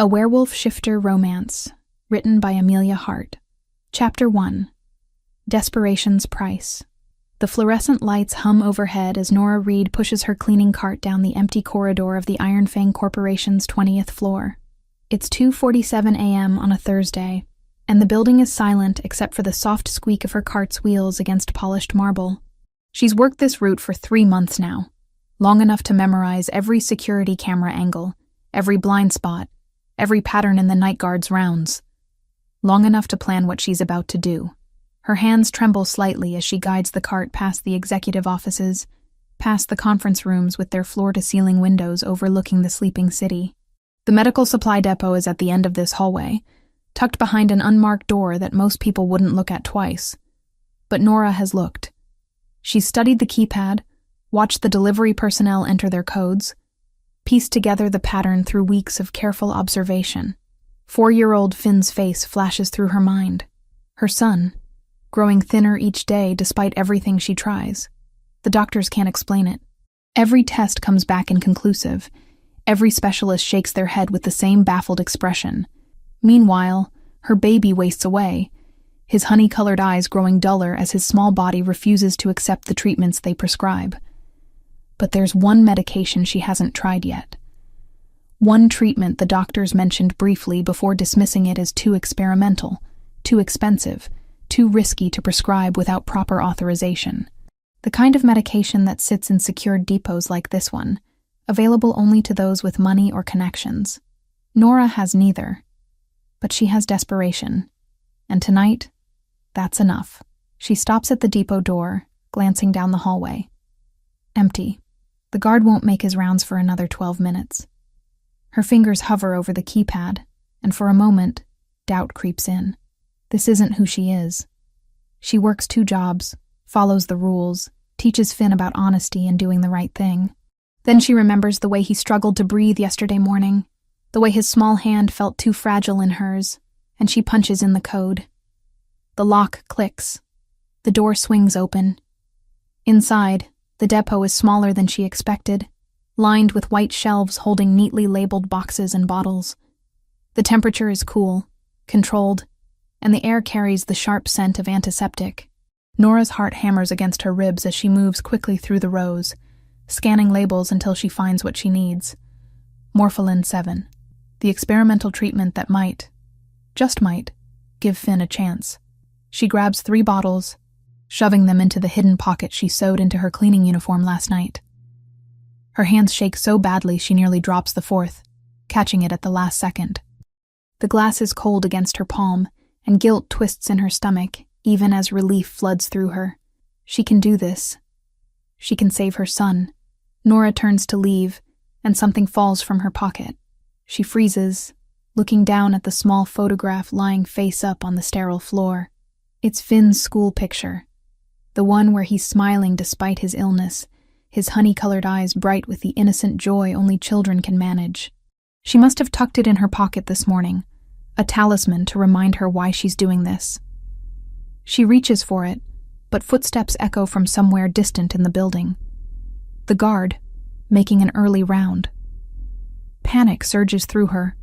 A Werewolf Shifter Romance, written by Amelia Hart. Chapter 1. Desperation's Price. The fluorescent lights hum overhead as Nora Reed pushes her cleaning cart down the empty corridor of the Iron Fang Corporation's 20th floor. It's 2:47 a.m. on a Thursday, and the building is silent except for the soft squeak of her cart's wheels against polished marble. She's worked this route for 3 months now, long enough to memorize every security camera angle, every blind spot, every pattern in the night guard's rounds. Long enough to plan what she's about to do. Her hands tremble slightly as she guides the cart past the executive offices, past the conference rooms with their floor-to-ceiling windows overlooking the sleeping city. The medical supply depot is at the end of this hallway, tucked behind an unmarked door that most people wouldn't look at twice. But Nora has looked. She's studied the keypad, watched the delivery personnel enter their codes, pieced together the pattern through weeks of careful observation. 4-year-old Finn's face flashes through her mind. Her son, growing thinner each day despite everything she tries. The doctors can't explain it. Every test comes back inconclusive. Every specialist shakes their head with the same baffled expression. Meanwhile, her baby wastes away, his honey-colored eyes growing duller as his small body refuses to accept the treatments they prescribe. But there's one medication she hasn't tried yet. One treatment the doctors mentioned briefly before dismissing it as too experimental, too expensive, too risky to prescribe without proper authorization. The kind of medication that sits in secured depots like this one, available only to those with money or connections. Nora has neither. But she has desperation. And tonight, that's enough. She stops at the depot door, glancing down the hallway. Empty. The guard won't make his rounds for another 12 minutes. Her fingers hover over the keypad, and for a moment, doubt creeps in. This isn't who she is. She works 2 jobs, follows the rules, teaches Finn about honesty and doing the right thing. Then she remembers the way he struggled to breathe yesterday morning, the way his small hand felt too fragile in hers, and she punches in the code. The lock clicks. The door swings open. Inside, the depot is smaller than she expected, lined with white shelves holding neatly labeled boxes and bottles. The temperature is cool, controlled, and the air carries the sharp scent of antiseptic. Nora's heart hammers against her ribs as she moves quickly through the rows, scanning labels until she finds what she needs. Morpholin 7, the experimental treatment that might, just might, give Finn a chance. She grabs 3 bottles, shoving them into the hidden pocket she sewed into her cleaning uniform last night. Her hands shake so badly she nearly drops the 4th, catching it at the last second. The glass is cold against her palm, and guilt twists in her stomach, even as relief floods through her. She can do this. She can save her son. Nora turns to leave, and something falls from her pocket. She freezes, looking down at the small photograph lying face up on the sterile floor. It's Finn's school picture. The one where he's smiling despite his illness, his honey-colored eyes bright with the innocent joy only children can manage. She must have tucked it in her pocket this morning, a talisman to remind her why she's doing this. She reaches for it, but footsteps echo from somewhere distant in the building. The guard, making an early round. Panic surges through her,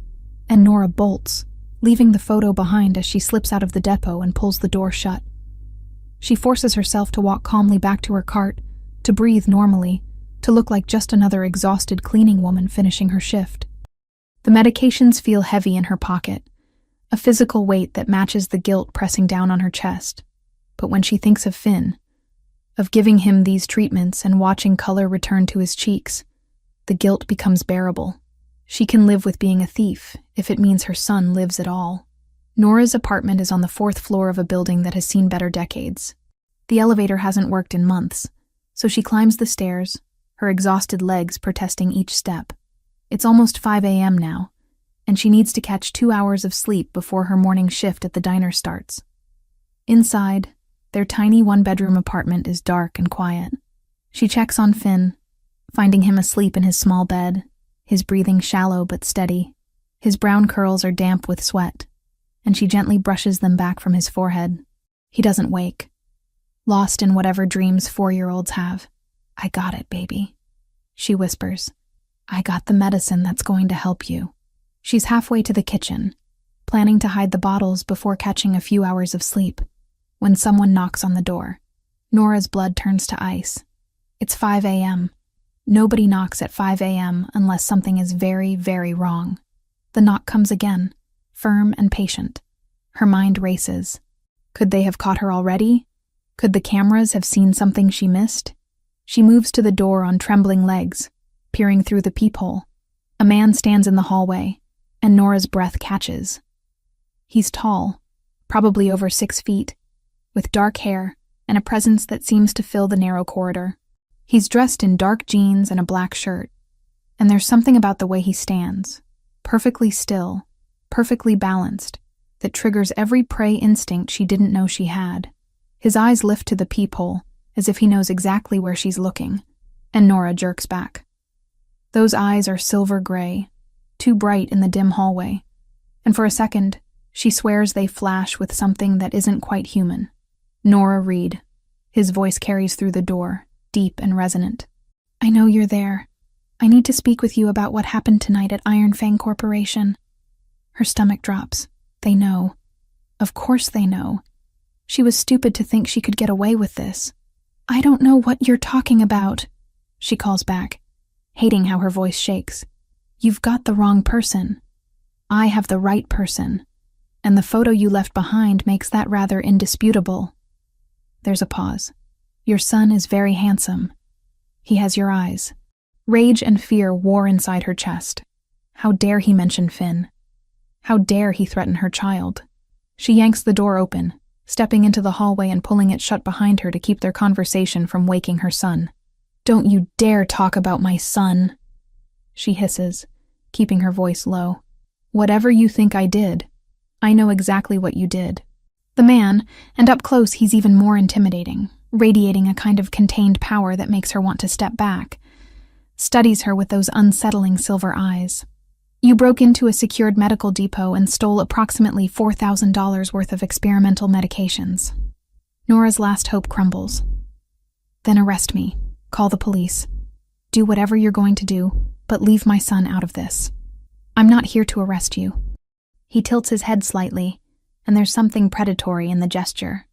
and Nora bolts, leaving the photo behind as she slips out of the depot and pulls the door shut. She forces herself to walk calmly back to her cart, to breathe normally, to look like just another exhausted cleaning woman finishing her shift. The medications feel heavy in her pocket, a physical weight that matches the guilt pressing down on her chest. But when she thinks of Finn, of giving him these treatments and watching color return to his cheeks, the guilt becomes bearable. She can live with being a thief if it means her son lives at all. Nora's apartment is on the 4th floor of a building that has seen better decades. The elevator hasn't worked in months, so she climbs the stairs, her exhausted legs protesting each step. It's almost 5 a.m. now, and she needs to catch 2 hours of sleep before her morning shift at the diner starts. Inside, their tiny 1-bedroom apartment is dark and quiet. She checks on Finn, finding him asleep in his small bed, his breathing shallow but steady. His brown curls are damp with sweat, and she gently brushes them back from his forehead. He doesn't wake, lost in whatever dreams 4-year-olds have. "I got it, baby," she whispers. "I got the medicine that's going to help you." She's halfway to the kitchen, planning to hide the bottles before catching a few hours of sleep, when someone knocks on the door. Nora's blood turns to ice. It's 5 a.m. Nobody knocks at 5 a.m. unless something is very, very wrong. The knock comes again, firm and patient. Her mind races. Could they have caught her already? Could the cameras have seen something she missed? She moves to the door on trembling legs, peering through the peephole. A man stands in the hallway, and Nora's breath catches. He's tall, probably over 6 feet, with dark hair and a presence that seems to fill the narrow corridor. He's dressed in dark jeans and a black shirt, and there's something about the way he stands, perfectly still, perfectly balanced, that triggers every prey instinct she didn't know she had. His eyes lift to the peephole, as if he knows exactly where she's looking, and Nora jerks back. Those eyes are silver gray, too bright in the dim hallway, and for a second, she swears they flash with something that isn't quite human. Nora Reed. His voice carries through the door, deep and resonant. I know you're there. I need to speak with you about what happened tonight at Iron Fang Corporation. Her stomach drops. They know. Of course they know. She was stupid to think she could get away with this. I don't know what you're talking about, she calls back, hating how her voice shakes. You've got the wrong person. I have the right person, and the photo you left behind makes that rather indisputable. There's a pause. Your son is very handsome. He has your eyes. Rage and fear war inside her chest. How dare he mention Finn? How dare he threaten her child? She yanks the door open, stepping into the hallway and pulling it shut behind her to keep their conversation from waking her son. Don't you dare talk about my son, she hisses, keeping her voice low. Whatever you think I did, I know exactly what you did. The man, and up close he's even more intimidating, radiating a kind of contained power that makes her want to step back, studies her with those unsettling silver eyes. You broke into a secured medical depot and stole approximately $4,000 worth of experimental medications. Nora's last hope crumbles. Then arrest me. Call the police. Do whatever you're going to do, but leave my son out of this. I'm not here to arrest you. He tilts his head slightly, and there's something predatory in the gesture.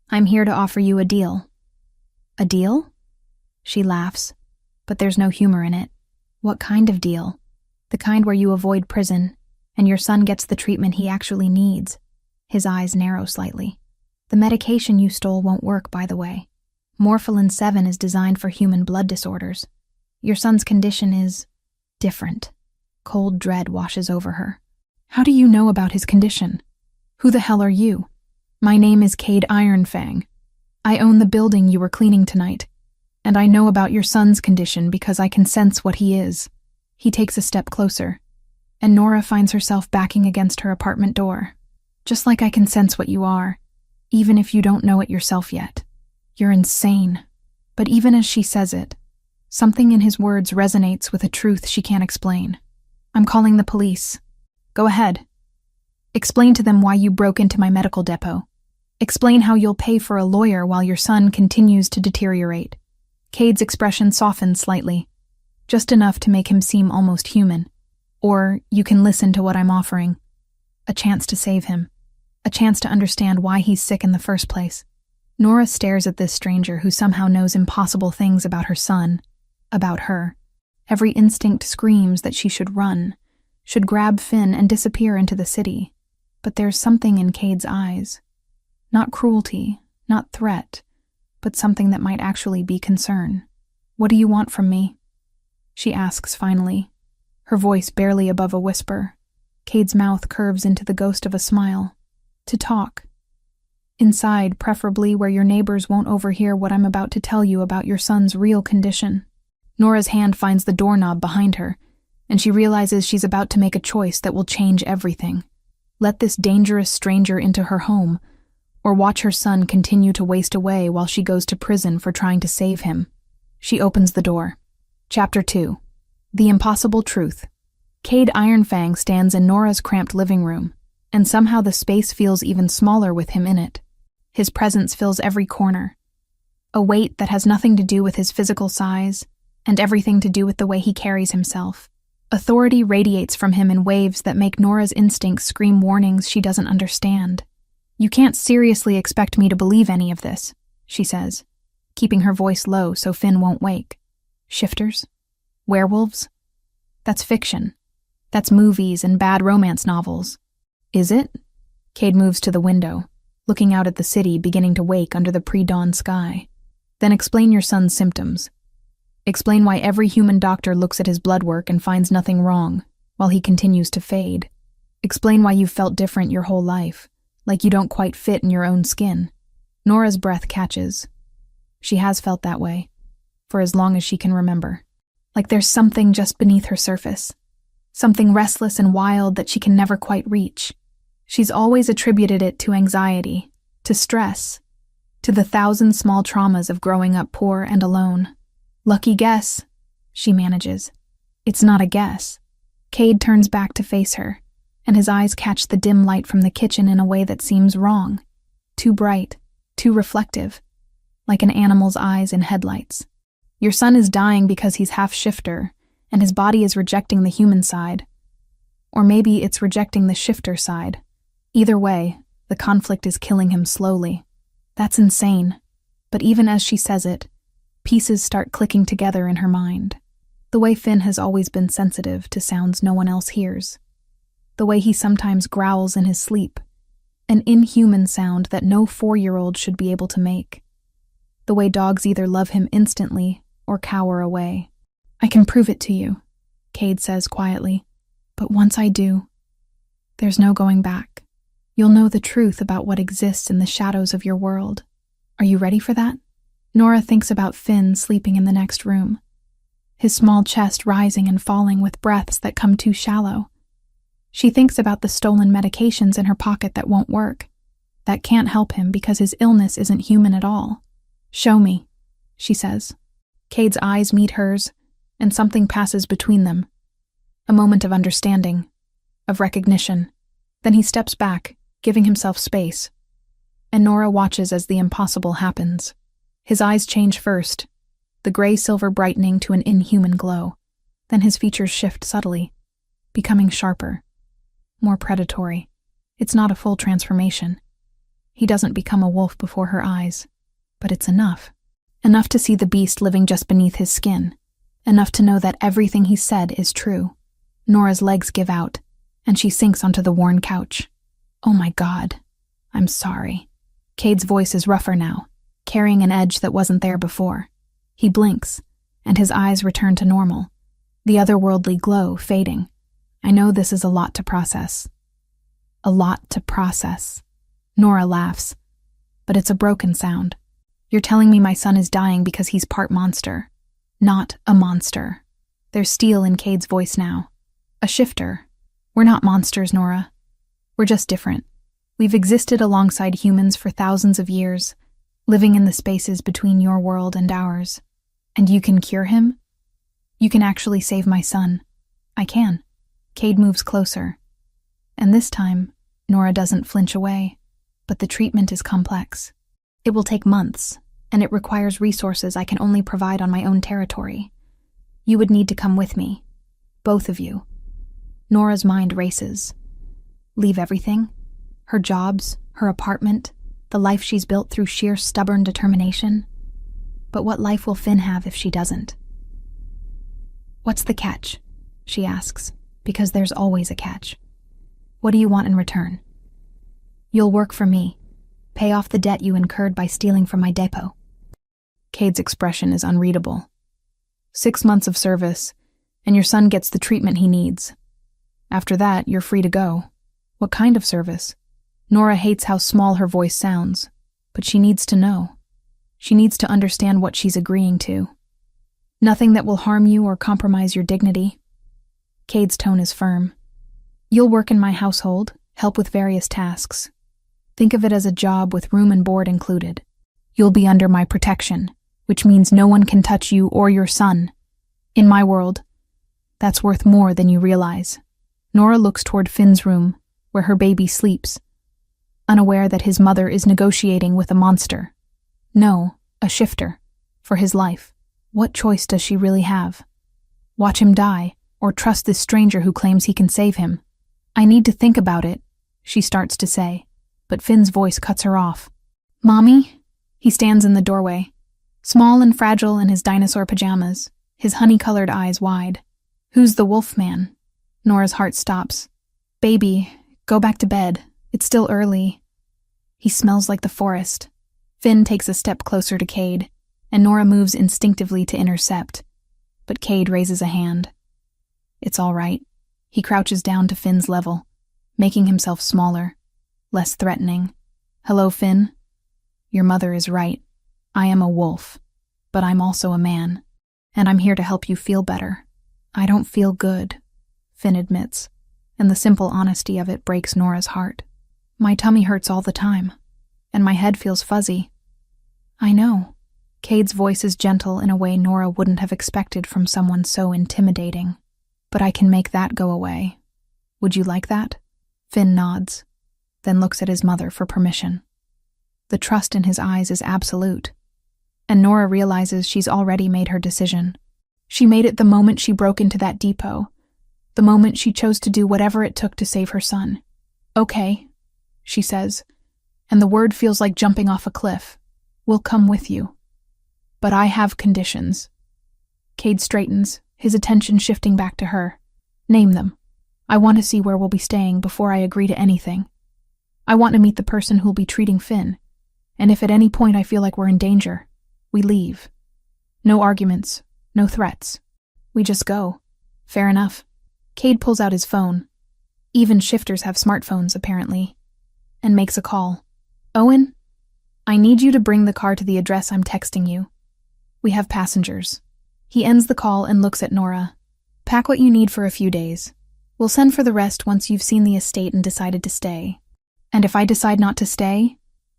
I'm here to offer you a deal. A deal? She laughs, but there's no humor in it. What kind of deal? The kind where you avoid prison, and your son gets the treatment he actually needs. His eyes narrow slightly. The medication you stole won't work, by the way. Morpholin 7 is designed for human blood disorders. Your son's condition is different. Cold dread washes over her. How do you know about his condition? Who the hell are you? My name is Cade Ironfang. I own the building you were cleaning tonight, and I know about your son's condition because I can sense what he is. He takes a step closer, and Nora finds herself backing against her apartment door. Just like I can sense what you are, even if you don't know it yourself yet. You're insane. But even as she says it, something in his words resonates with a truth she can't explain. I'm calling the police. Go ahead. Explain to them why you broke into my medical depot. Explain how you'll pay for a lawyer while your son continues to deteriorate. Cade's expression softens slightly, just enough to make him seem almost human. Or you can listen to what I'm offering. A chance to save him. A chance to understand why he's sick in the first place. Nora stares at this stranger who somehow knows impossible things about her son, about her. Every instinct screams that she should run, should grab Finn and disappear into the city. But there's something in Cade's eyes. Not cruelty, not threat, but something that might actually be concern. What do you want from me? She asks finally, her voice barely above a whisper. Cade's mouth curves into the ghost of a smile. To talk. Inside, preferably where your neighbors won't overhear what I'm about to tell you about your son's real condition. Nora's hand finds the doorknob behind her, and she realizes she's about to make a choice that will change everything. Let this dangerous stranger into her home, or watch her son continue to waste away while she goes to prison for trying to save him. She opens the door. Chapter 2. The Impossible Truth. Cade Ironfang stands in Nora's cramped living room, and somehow the space feels even smaller with him in it. His presence fills every corner. A weight that has nothing to do with his physical size, and everything to do with the way he carries himself. Authority radiates from him in waves that make Nora's instincts scream warnings she doesn't understand. "You can't seriously expect me to believe any of this," she says, keeping her voice low so Finn won't wake. "Shifters? Werewolves? That's fiction. That's movies and bad romance novels." "Is it?" Cade moves to the window, looking out at the city beginning to wake under the pre-dawn sky. "Then explain your son's symptoms. Explain why every human doctor looks at his blood work and finds nothing wrong, while he continues to fade. Explain why you've felt different your whole life, like you don't quite fit in your own skin." Nora's breath catches. She has felt that way, for as long as she can remember. Like there's something just beneath her surface. Something restless and wild that she can never quite reach. She's always attributed it to anxiety, to stress, to the 1,000 small traumas of growing up poor and alone. "Lucky guess," she manages. It's not a guess. Cade turns back to face her, and his eyes catch the dim light from the kitchen in a way that seems wrong. Too bright, too reflective, like an animal's eyes in headlights. "Your son is dying because he's half shifter, and his body is rejecting the human side. Or maybe it's rejecting the shifter side. Either way, the conflict is killing him slowly." That's insane. But even as she says it, pieces start clicking together in her mind. The way Finn has always been sensitive to sounds no one else hears. The way he sometimes growls in his sleep, an inhuman sound that no 4-year-old should be able to make. The way dogs either love him instantly or cower away. "I can prove it to you," Cade says quietly. "But once I do, there's no going back. You'll know the truth about what exists in the shadows of your world. Are you ready for that?" Nora thinks about Finn sleeping in the next room, his small chest rising and falling with breaths that come too shallow. She thinks about the stolen medications in her pocket that won't work, that can't help him because his illness isn't human at all. "Show me," she says. Cade's eyes meet hers, and something passes between them. A moment of understanding, of recognition. Then he steps back, giving himself space, and Nora watches as the impossible happens. His eyes change first, the gray-silver brightening to an inhuman glow. Then his features shift subtly, becoming sharper, more predatory. It's not a full transformation. He doesn't become a wolf before her eyes, but it's enough. Enough to see the beast living just beneath his skin. Enough to know that everything he said is true. Nora's legs give out, and she sinks onto the worn couch. "Oh my God, I'm sorry." Cade's voice is rougher now, carrying an edge that wasn't there before. He blinks, and his eyes return to normal, the otherworldly glow fading. "I know this is a lot to process." "A lot to process." Nora laughs, but it's a broken sound. "You're telling me my son is dying because he's part monster. Not a monster." There's steel in Cade's voice now. "A shifter. We're not monsters, Nora. We're just different. We've existed alongside humans for thousands of years, living in the spaces between your world and ours. And you can cure him? You can actually save my son." "I can." Cade moves closer. And this time, Nora doesn't flinch away. But the treatment is complex. It will take months, and it requires resources I can only provide on my own territory. You would need to come with me. Both of you. Nora's mind races. Leave everything? Her jobs, her apartment, the life she's built through sheer stubborn determination? But what life will Finn have if she doesn't? "What's the catch?" she asks, because there's always a catch. "What do you want in return?" "You'll work for me. Pay off the debt you incurred by stealing from my depot." Cade's expression is unreadable. 6 months of service, and your son gets the treatment he needs. After that, you're free to go. What kind of service? Nora hates how small her voice sounds, but she needs to know. She needs to understand what she's agreeing to. "Nothing that will harm you or compromise your dignity." Cade's tone is firm. "You'll work in my household, help with various tasks. Think of it as a job with room and board included. You'll be under my protection, which means no one can touch you or your son. In my world, that's worth more than you realize." Nora looks toward Finn's room, where her baby sleeps, unaware that his mother is negotiating with a monster. No, a shifter, for his life. What choice does she really have? Watch him die, or trust this stranger who claims he can save him. I need to think about it, she starts to say, but Finn's voice cuts her off. Mommy? He stands in the doorway, small and fragile in his dinosaur pajamas, his honey-colored eyes wide. Who's the wolf man? Nora's heart stops. Baby, go back to bed. It's still early. He smells like the forest. Finn takes a step closer to Cade, and Nora moves instinctively to intercept. But Cade raises a hand. It's all right. He crouches down to Finn's level, making himself smaller, less threatening. Hello, Finn. Your mother is right. I am a wolf, but I'm also a man, and I'm here to help you feel better. I don't feel good, Finn admits, and the simple honesty of it breaks Nora's heart. My tummy hurts all the time, and my head feels fuzzy. I know. Cade's voice is gentle in a way Nora wouldn't have expected from someone so intimidating. But I can make that go away. Would you like that? Finn nods, then looks at his mother for permission. The trust in his eyes is absolute, and Nora realizes she's already made her decision. She made it the moment she broke into that depot, the moment she chose to do whatever it took to save her son. Okay, she says, and the word feels like jumping off a cliff. We'll come with you. But I have conditions. Cade straightens, his attention shifting back to her. Name them. I want to see where we'll be staying before I agree to anything. I want to meet the person who'll be treating Finn, and if at any point I feel like we're in danger, we leave. No arguments, no threats. We just go. Fair enough. Cade pulls out his phone. Even shifters have smartphones, apparently, and makes a call. Owen? I need you to bring the car to the address I'm texting you. We have passengers. He ends the call and looks at Nora. Pack what you need for a few days. We'll send for the rest once you've seen the estate and decided to stay. And if I decide not to stay,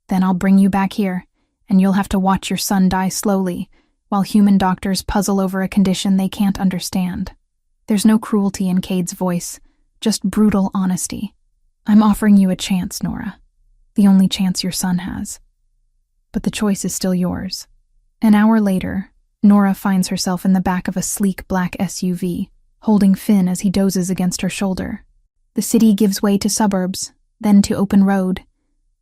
then I'll bring you back here, and you'll have to watch your son die slowly, while human doctors puzzle over a condition they can't understand. There's no cruelty in Cade's voice, just brutal honesty. I'm offering you a chance, Nora. The only chance your son has. But the choice is still yours. An hour later, Nora finds herself in the back of a sleek black SUV, holding Finn as he dozes against her shoulder. The city gives way to suburbs, then to open road,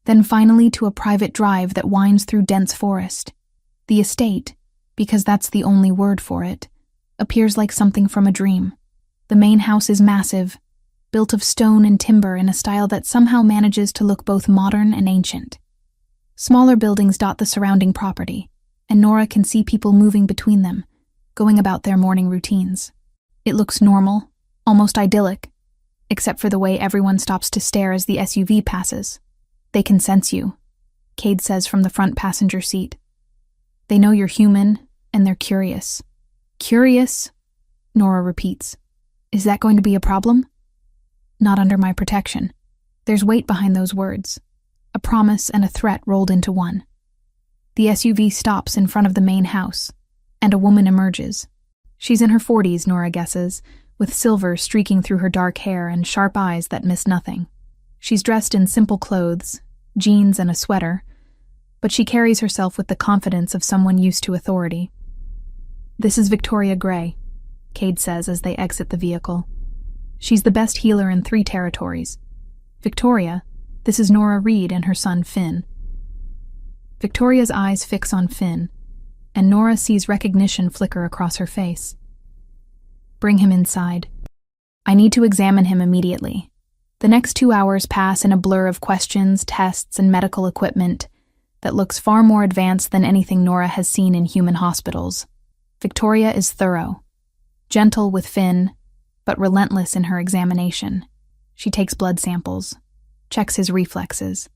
then finally to a private drive that winds through dense forest. The estate, because that's the only word for it, appears like something from a dream. The main house is massive, built of stone and timber in a style that somehow manages to look both modern and ancient. Smaller buildings dot the surrounding property, and Nora can see people moving between them, going about their morning routines. It looks normal, almost idyllic, except for the way everyone stops to stare as the SUV passes. They can sense you, Cade says from the front passenger seat. They know you're human, and they're curious. Curious? Nora repeats. Is that going to be a problem? Not under my protection. There's weight behind those words. A promise and a threat rolled into one. The SUV stops in front of the main house, and a woman emerges. She's in her 40s, Nora guesses, with silver streaking through her dark hair and sharp eyes that miss nothing. She's dressed in simple clothes, jeans and a sweater, but she carries herself with the confidence of someone used to authority. This is Victoria Gray, Cade says as they exit the vehicle. She's the best healer in 3 territories. Victoria, this is Nora Reed and her son Finn. Victoria's eyes fix on Finn, and Nora sees recognition flicker across her face. Bring him inside. I need to examine him immediately. The next 2 hours pass in a blur of questions, tests, and medical equipment that looks far more advanced than anything Nora has seen in human hospitals. Victoria is thorough, gentle with Finn, but relentless in her examination. She takes blood samples, checks his reflexes,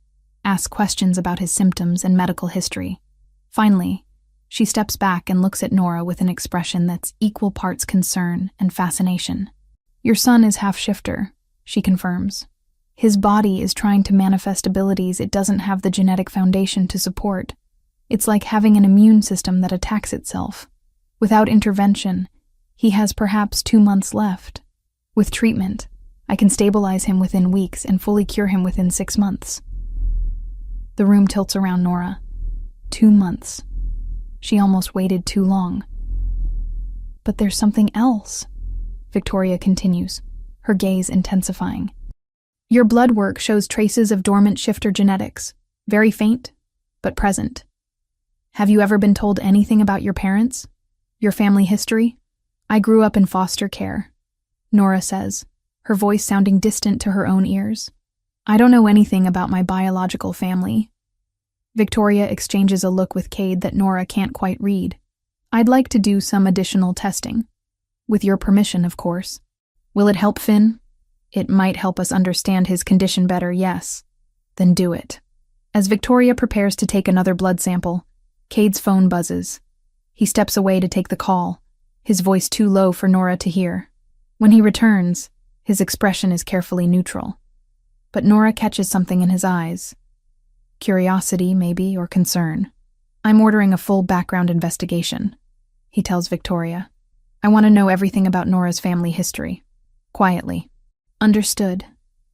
asks questions about his symptoms and medical history. Finally, she steps back and looks at Nora with an expression that's equal parts concern and fascination. Your son is half shifter, she confirms. His body is trying to manifest abilities it doesn't have the genetic foundation to support. It's like having an immune system that attacks itself. Without intervention, he has perhaps 2 months left. With treatment, I can stabilize him within weeks and fully cure him within 6 months. The room tilts around Nora. 2 months. She almost waited too long. But there's something else. Victoria continues, her gaze intensifying. Your blood work shows traces of dormant shifter genetics, very faint, but present. Have you ever been told anything about your parents? Your family history? I grew up in foster care, Nora says, her voice sounding distant to her own ears. I don't know anything about my biological family. Victoria exchanges a look with Cade that Nora can't quite read. I'd like to do some additional testing. With your permission, of course. Will it help Finn? It might help us understand his condition better, yes. Then do it. As Victoria prepares to take another blood sample, Cade's phone buzzes. He steps away to take the call, his voice too low for Nora to hear. When he returns, his expression is carefully neutral. But Nora catches something in his eyes. Curiosity, maybe, or concern. I'm ordering a full background investigation, he tells Victoria. I want to know everything about Nora's family history. Quietly. Understood.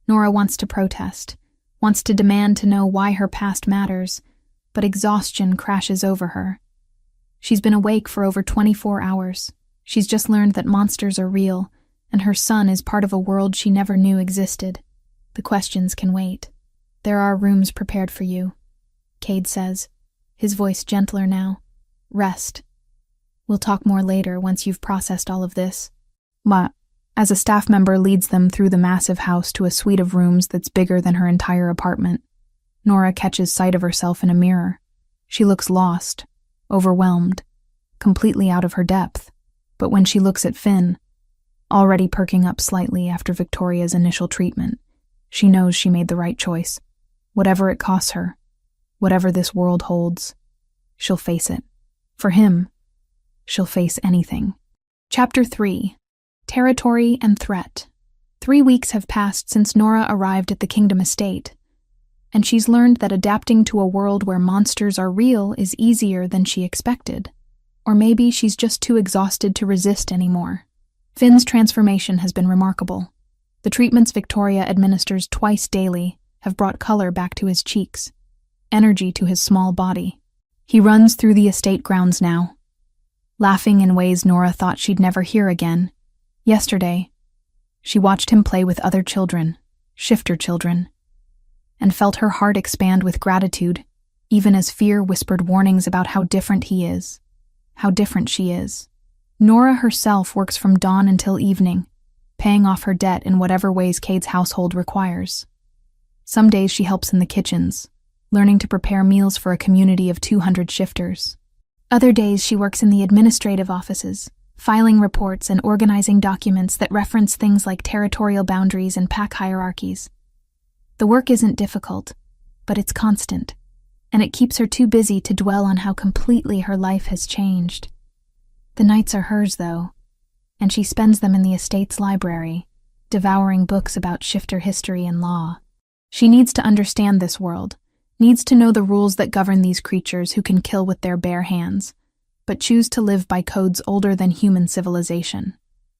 Nora wants to protest, wants to demand to know why her past matters, but exhaustion crashes over her. She's been awake for over 24 hours. She's just learned that monsters are real, and her son is part of a world she never knew existed. The questions can wait. There are rooms prepared for you, Cade says, his voice gentler now. Rest. We'll talk more later once you've processed all of this. As a staff member leads them through the massive house to a suite of rooms that's bigger than her entire apartment, Nora catches sight of herself in a mirror. She looks lost, overwhelmed, completely out of her depth. But when she looks at Finn, already perking up slightly after Victoria's initial treatment, she knows she made the right choice. Whatever it costs her, whatever this world holds, she'll face it. For him, she'll face anything. Chapter 3. Territory and Threat. 3 weeks have passed since Nora arrived at the Kingdom Estate, and she's learned that adapting to a world where monsters are real is easier than she expected. Or maybe she's just too exhausted to resist anymore. Finn's transformation has been remarkable. The treatments Victoria administers twice daily have brought color back to his cheeks, energy to his small body. He runs through the estate grounds now, laughing in ways Nora thought she'd never hear again. Yesterday, she watched him play with other children, shifter children, and felt her heart expand with gratitude, even as fear whispered warnings about how different he is, how different she is. Nora herself works from dawn until evening, paying off her debt in whatever ways Cade's household requires. Some days she helps in the kitchens, learning to prepare meals for a community of 200 shifters. Other days she works in the administrative offices, filing reports and organizing documents that reference things like territorial boundaries and pack hierarchies. The work isn't difficult, but it's constant, and it keeps her too busy to dwell on how completely her life has changed. The nights are hers, though, and she spends them in the estate's library, devouring books about shifter history and law. She needs to understand this world, needs to know the rules that govern these creatures who can kill with their bare hands, but choose to live by codes older than human civilization.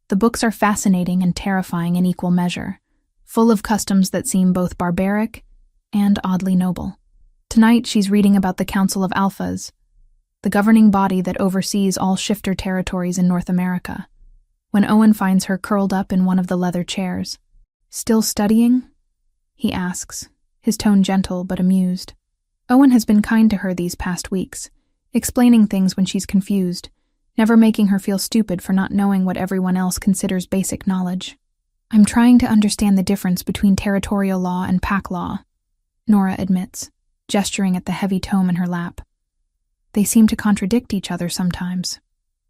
The books are fascinating and terrifying in equal measure, full of customs that seem both barbaric and oddly noble. Tonight she's reading about the Council of Alphas, the governing body that oversees all shifter territories in North America, when Owen finds her curled up in one of the leather chairs. Still studying? He asks, his tone gentle but amused. Owen has been kind to her these past weeks, explaining things when she's confused, never making her feel stupid for not knowing what everyone else considers basic knowledge. I'm trying to understand the difference between territorial law and pack law, Nora admits, gesturing at the heavy tome in her lap. They seem to contradict each other sometimes.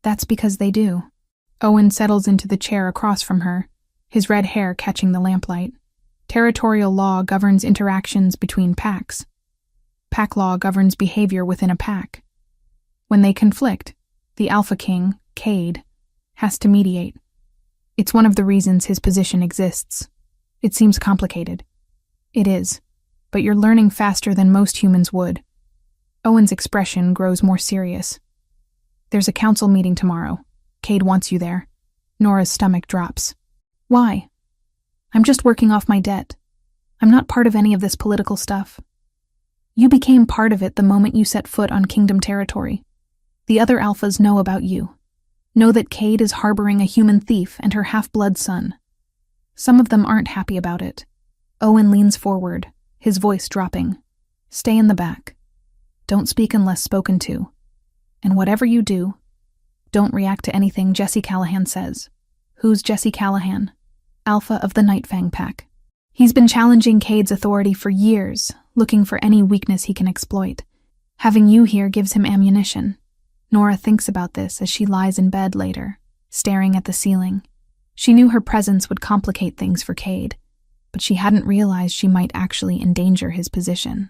That's because they do. Owen settles into the chair across from her, his red hair catching the lamplight. Territorial law governs interactions between packs. Pack law governs behavior within a pack. When they conflict, the Alpha King, Cade, has to mediate. It's one of the reasons his position exists. It seems complicated. It is, but you're learning faster than most humans would. Owen's expression grows more serious. There's a council meeting tomorrow. Cade wants you there. Nora's stomach drops. Why? I'm just working off my debt. I'm not part of any of this political stuff. You became part of it the moment you set foot on Kingdom territory. The other alphas know about you. Know that Cade is harboring a human thief and her half-blood son. Some of them aren't happy about it. Owen leans forward, his voice dropping. Stay in the back. Don't speak unless spoken to. And whatever you do, don't react to anything Jesse Callahan says. Who's Jesse Callahan? Alpha of the Nightfang Pack. He's been challenging Cade's authority for years, looking for any weakness he can exploit. Having you here gives him ammunition. Nora thinks about this as she lies in bed later, staring at the ceiling. She knew her presence would complicate things for Cade, but she hadn't realized she might actually endanger his position.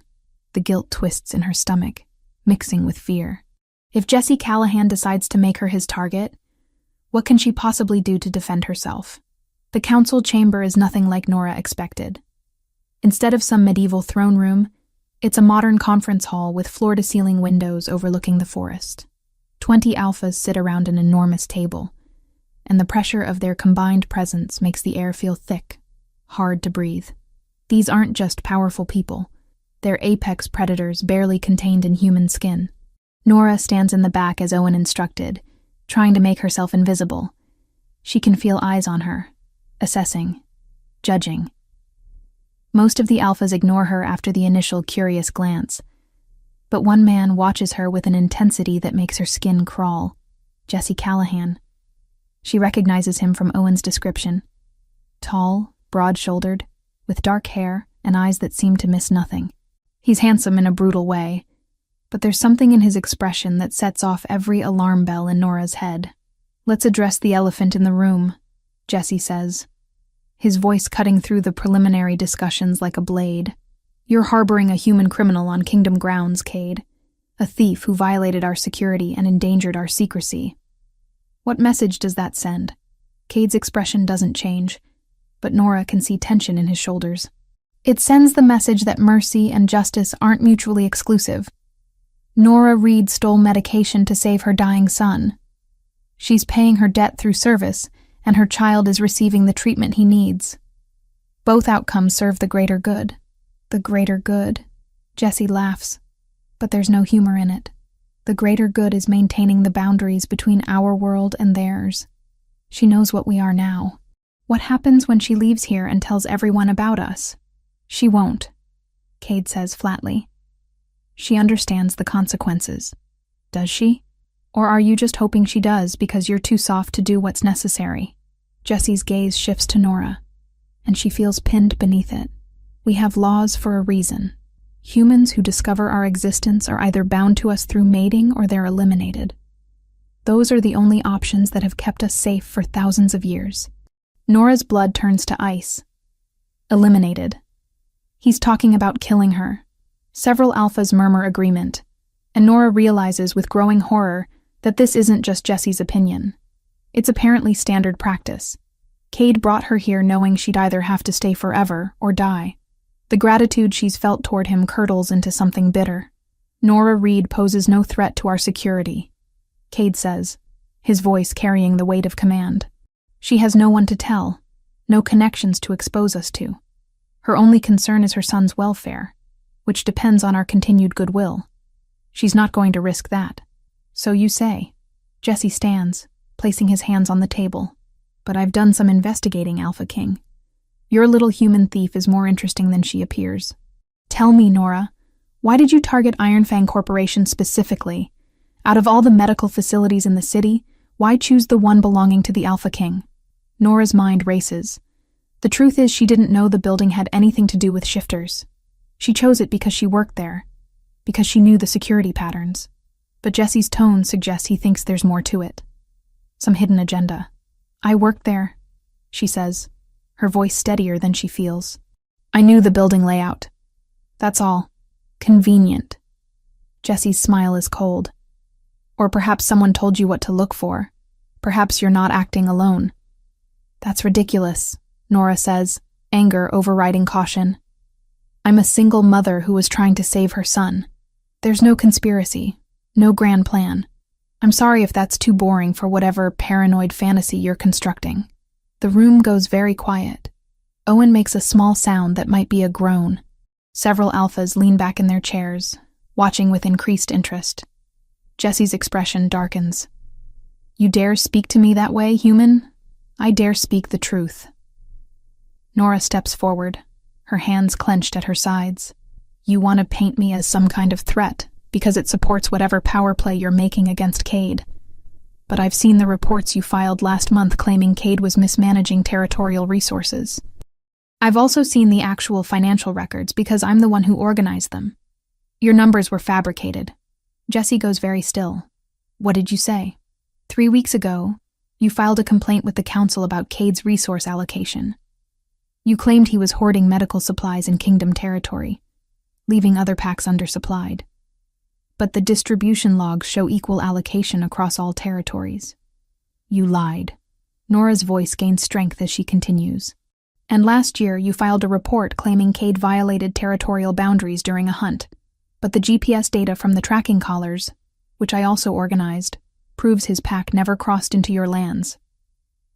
The guilt twists in her stomach, mixing with fear. If Jesse Callahan decides to make her his target, what can she possibly do to defend herself? The council chamber is nothing like Nora expected. Instead of some medieval throne room, it's a modern conference hall with floor-to-ceiling windows overlooking the forest. 20 alphas sit around an enormous table, and the pressure of their combined presence makes the air feel thick, hard to breathe. These aren't just powerful people. They're apex predators barely contained in human skin. Nora stands in the back as Owen instructed, trying to make herself invisible. She can feel eyes on her, assessing, judging. Most of the alphas ignore her after the initial curious glance, but one man watches her with an intensity that makes her skin crawl. Jesse Callahan. She recognizes him from Owen's description. Tall, broad-shouldered, with dark hair and eyes that seem to miss nothing. He's handsome in a brutal way, but there's something in his expression that sets off every alarm bell in Nora's head. Let's address the elephant in the room, Jesse says, his voice cutting through the preliminary discussions like a blade. You're harboring a human criminal on Kingdom grounds, Cade. A thief who violated our security and endangered our secrecy. What message does that send? Cade's expression doesn't change, but Nora can see tension in his shoulders. It sends the message that mercy and justice aren't mutually exclusive. Nora Reed stole medication to save her dying son. She's paying her debt through service, and her child is receiving the treatment he needs. Both outcomes serve the greater good. The greater good. Jesse laughs, but there's no humor in it. The greater good is maintaining the boundaries between our world and theirs. She knows what we are now. What happens when she leaves here and tells everyone about us? She won't, Cade says flatly. She understands the consequences. Does she? Or are you just hoping she does because you're too soft to do what's necessary? Jesse's gaze shifts to Nora, and she feels pinned beneath it. We have laws for a reason. Humans who discover our existence are either bound to us through mating or they're eliminated. Those are the only options that have kept us safe for thousands of years. Nora's blood turns to ice. Eliminated. He's talking about killing her. Several alphas murmur agreement, and Nora realizes with growing horror that this isn't just Jesse's opinion. It's apparently standard practice. Cade brought her here knowing she'd either have to stay forever or die. The gratitude she's felt toward him curdles into something bitter. Nora Reed poses no threat to our security, Cade says, his voice carrying the weight of command. She has no one to tell, no connections to expose us to. Her only concern is her son's welfare, which depends on our continued goodwill. She's not going to risk that. So you say. Jesse stands, placing his hands on the table. But I've done some investigating, Alpha King. Your little human thief is more interesting than she appears. Tell me, Nora, why did you target Ironfang Corporation specifically? Out of all the medical facilities in the city, why choose the one belonging to the Alpha King? Nora's mind races. The truth is she didn't know the building had anything to do with shifters. She chose it because she worked there, because she knew the security patterns. But Jesse's tone suggests he thinks there's more to it. Some hidden agenda. I worked there, she says, her voice steadier than she feels. I knew the building layout. That's all. Convenient. Jesse's smile is cold. Or perhaps someone told you what to look for. Perhaps you're not acting alone. That's ridiculous, Nora says, anger overriding caution. I'm a single mother who was trying to save her son. There's no conspiracy, no grand plan. I'm sorry if that's too boring for whatever paranoid fantasy you're constructing. The room goes very quiet. Owen makes a small sound that might be a groan. Several alphas lean back in their chairs, watching with increased interest. Jesse's expression darkens. You dare speak to me that way, human? I dare speak the truth. Nora steps forward, her hands clenched at her sides. You want to paint me as some kind of threat because it supports whatever power play you're making against Cade. But I've seen the reports you filed last month claiming Cade was mismanaging territorial resources. I've also seen the actual financial records because I'm the one who organized them. Your numbers were fabricated. Jesse goes very still. What did you say? 3 weeks ago, you filed a complaint with the council about Cade's resource allocation. You claimed he was hoarding medical supplies in Kingdom territory, leaving other packs undersupplied. But the distribution logs show equal allocation across all territories. You lied. Nora's voice gains strength as she continues. And last year, you filed a report claiming Cade violated territorial boundaries during a hunt. But the GPS data from the tracking collars, which I also organized, proves his pack never crossed into your lands.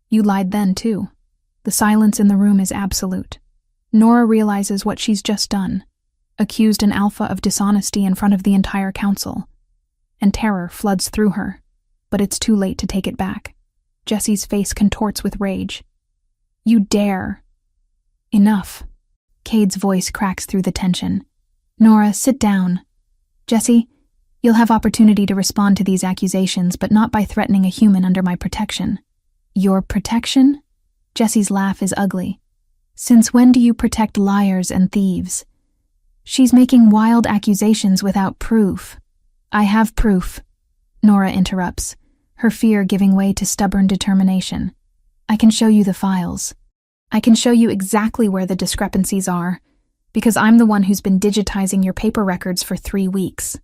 You lied then, too. The silence in the room is absolute. Nora realizes what she's just done, accused an alpha of dishonesty in front of the entire council, and terror floods through her, but it's too late to take it back. Jesse's face contorts with rage. You dare. Enough. Cade's voice cracks through the tension. Nora, sit down. Jesse, you'll have opportunity to respond to these accusations, but not by threatening a human under my protection. Your protection? Jesse's laugh is ugly. Since when do you protect liars and thieves? She's making wild accusations without proof. I have proof, Nora interrupts, her fear giving way to stubborn determination. I can show you the files. I can show you exactly where the discrepancies are, because I'm the one who's been digitizing your paper records for 3 weeks.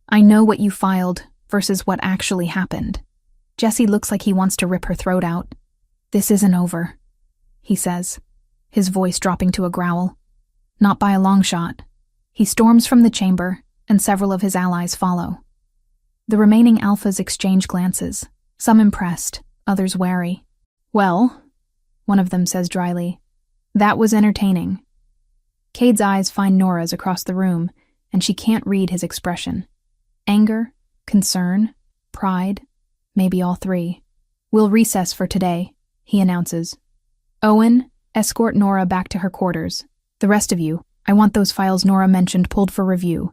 I know what you filed versus what actually happened. Jesse looks like he wants to rip her throat out. This isn't over, he says, his voice dropping to a growl. Not by a long shot. He storms from the chamber, and several of his allies follow. The remaining alphas exchange glances, some impressed, others wary. Well, one of them says dryly, that was entertaining. Cade's eyes find Nora's across the room, and she can't read his expression. Anger, concern, pride, maybe all three. We'll recess for today, he announces. Owen, escort Nora back to her quarters. The rest of you, I want those files Nora mentioned pulled for review.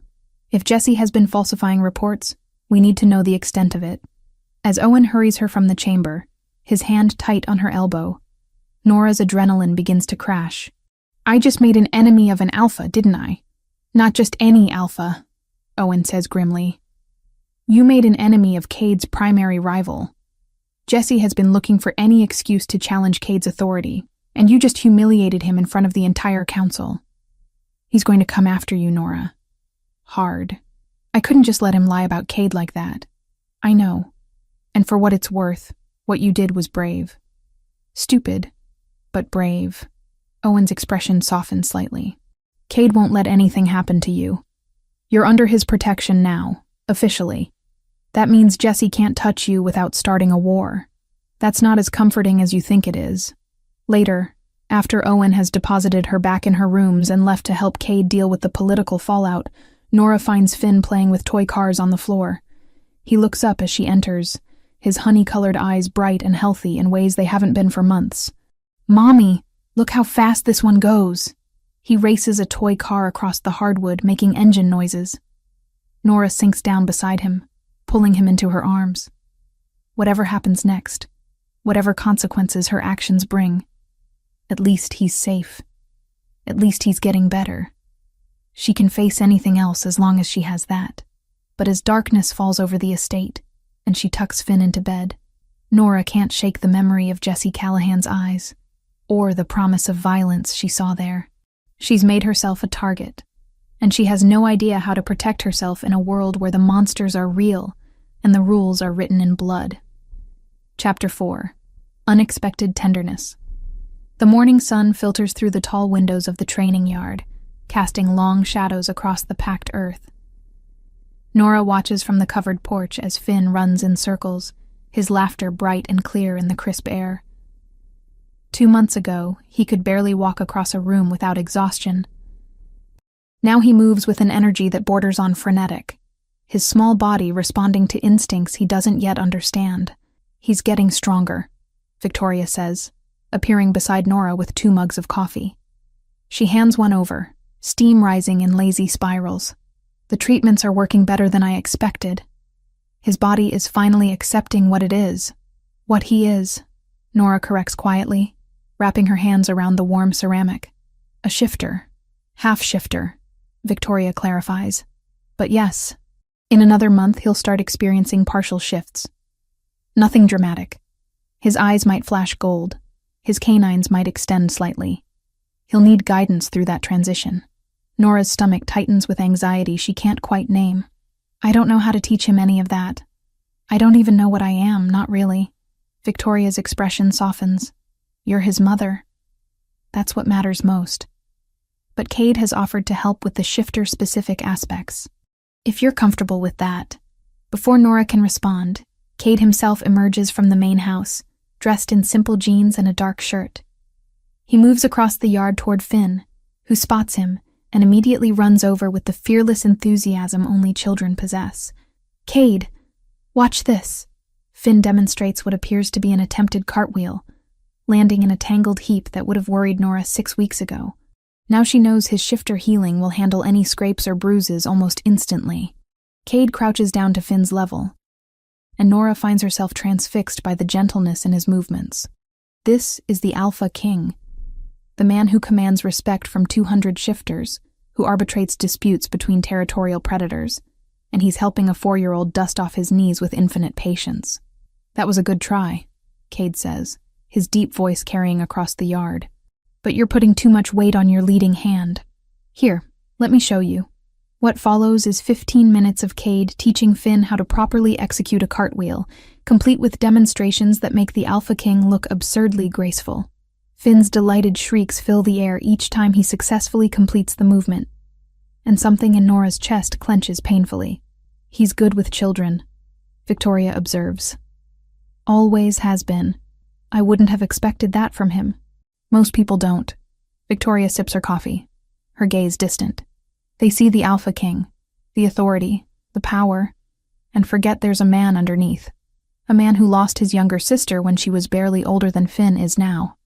If Jesse has been falsifying reports, we need to know the extent of it. As Owen hurries her from the chamber, his hand tight on her elbow, Nora's adrenaline begins to crash. I just made an enemy of an alpha, didn't I? Not just any alpha, Owen says grimly. You made an enemy of Cade's primary rival. Jesse has been looking for any excuse to challenge Cade's authority, and you just humiliated him in front of the entire council. He's going to come after you, Nora. Hard. I couldn't just let him lie about Cade like that. I know. And for what it's worth, what you did was brave. Stupid, but brave. Owen's expression softened slightly. Cade won't let anything happen to you. You're under his protection now, officially. That means Jesse can't touch you without starting a war. That's not as comforting as you think it is. Later, after Owen has deposited her back in her rooms and left to help Cade deal with the political fallout, Nora finds Finn playing with toy cars on the floor. He looks up as she enters, his honey-colored eyes bright and healthy in ways they haven't been for months. Mommy, look how fast this one goes. He races a toy car across the hardwood, making engine noises. Nora sinks down beside him, pulling him into her arms. Whatever happens next, whatever consequences her actions bring, at least he's safe. At least he's getting better. She can face anything else as long as she has that. But as darkness falls over the estate, and she tucks Finn into bed, Nora can't shake the memory of Jesse Callahan's eyes, or the promise of violence she saw there. She's made herself a target, and she has no idea how to protect herself in a world where the monsters are real and the rules are written in blood. Chapter 4. Unexpected Tenderness. The morning sun filters through the tall windows of the training yard, casting long shadows across the packed earth. Nora watches from the covered porch as Finn runs in circles, his laughter bright and clear in the crisp air. 2 months ago, he could barely walk across a room without exhaustion. Now he moves with an energy that borders on frenetic, his small body responding to instincts he doesn't yet understand. He's getting stronger, Victoria says, appearing beside Nora with 2 mugs of coffee. She hands one over, steam rising in lazy spirals. The treatments are working better than I expected. His body is finally accepting what it is. What he is, Nora corrects quietly, wrapping her hands around the warm ceramic. A shifter. Half shifter, Victoria clarifies. But yes, in another month he'll start experiencing partial shifts. Nothing dramatic. His eyes might flash gold. His canines might extend slightly. He'll need guidance through that transition. Nora's stomach tightens with anxiety she can't quite name. I don't know how to teach him any of that. I don't even know what I am, not really. Victoria's expression softens. You're his mother. That's what matters most. But Cade has offered to help with the shifter-specific aspects. If you're comfortable with that. Before Nora can respond, Cade himself emerges from the main house, dressed in simple jeans and a dark shirt. He moves across the yard toward Finn, who spots him and immediately runs over with the fearless enthusiasm only children possess. Cade, watch this. Finn demonstrates what appears to be an attempted cartwheel, landing in a tangled heap that would have worried Nora 6 weeks ago. Now she knows his shifter healing will handle any scrapes or bruises almost instantly. Cade crouches down to Finn's level, and Nora finds herself transfixed by the gentleness in his movements. This is the Alpha King, the man who commands respect from 200 shifters, who arbitrates disputes between territorial predators, and he's helping a 4-year-old dust off his knees with infinite patience. That was a good try, Cade says, his deep voice carrying across the yard. But you're putting too much weight on your leading hand. Here, let me show you. What follows is 15 minutes of Cade teaching Finn how to properly execute a cartwheel, complete with demonstrations that make the Alpha King look absurdly graceful. Finn's delighted shrieks fill the air each time he successfully completes the movement, and something in Nora's chest clenches painfully. He's good with children, Victoria observes. Always has been. I wouldn't have expected that from him. Most people don't. Victoria sips her coffee, her gaze distant. They see the Alpha King, the authority, the power, and forget there's a man underneath. A man who lost his younger sister when she was barely older than Finn is now.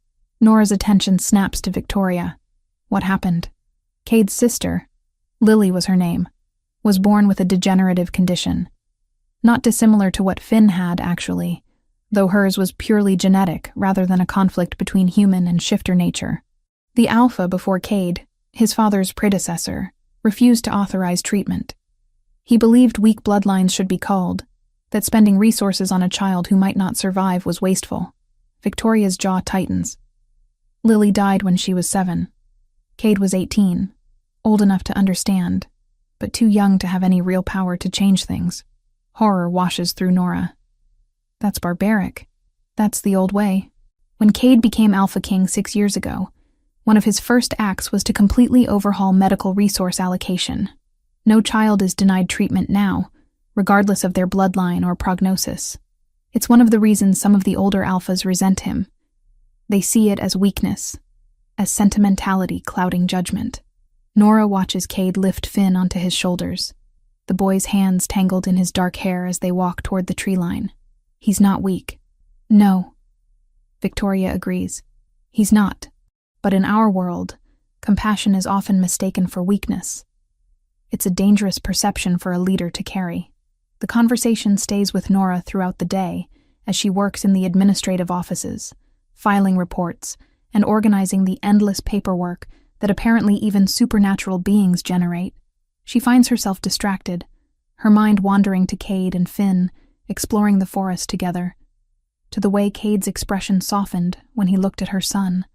Nora's attention snaps to Victoria. What happened? Cade's sister, Lily was her name, was born with a degenerative condition. Not dissimilar to what Finn had, actually, though hers was purely genetic rather than a conflict between human and shifter nature. The Alpha before Cade, his father's predecessor, refused to authorize treatment. He believed weak bloodlines should be culled, that spending resources on a child who might not survive was wasteful. Victoria's jaw tightens. Lily died when she was 7. Cade was 18, old enough to understand, but too young to have any real power to change things. Horror washes through Nora. That's barbaric. That's the old way. When Cade became Alpha King 6 years ago, one of his first acts was to completely overhaul medical resource allocation. No child is denied treatment now, regardless of their bloodline or prognosis. It's one of the reasons some of the older alphas resent him. They see it as weakness, as sentimentality clouding judgment. Nora watches Cade lift Finn onto his shoulders, the boy's hands tangled in his dark hair as they walk toward the tree line. He's not weak. No. Victoria agrees. He's not. But in our world, compassion is often mistaken for weakness. It's a dangerous perception for a leader to carry. The conversation stays with Nora throughout the day as she works in the administrative offices, filing reports, and organizing the endless paperwork that apparently even supernatural beings generate. She finds herself distracted, her mind wandering to Cade and Finn, exploring the forest together, to the way Cade's expression softened when he looked at her son.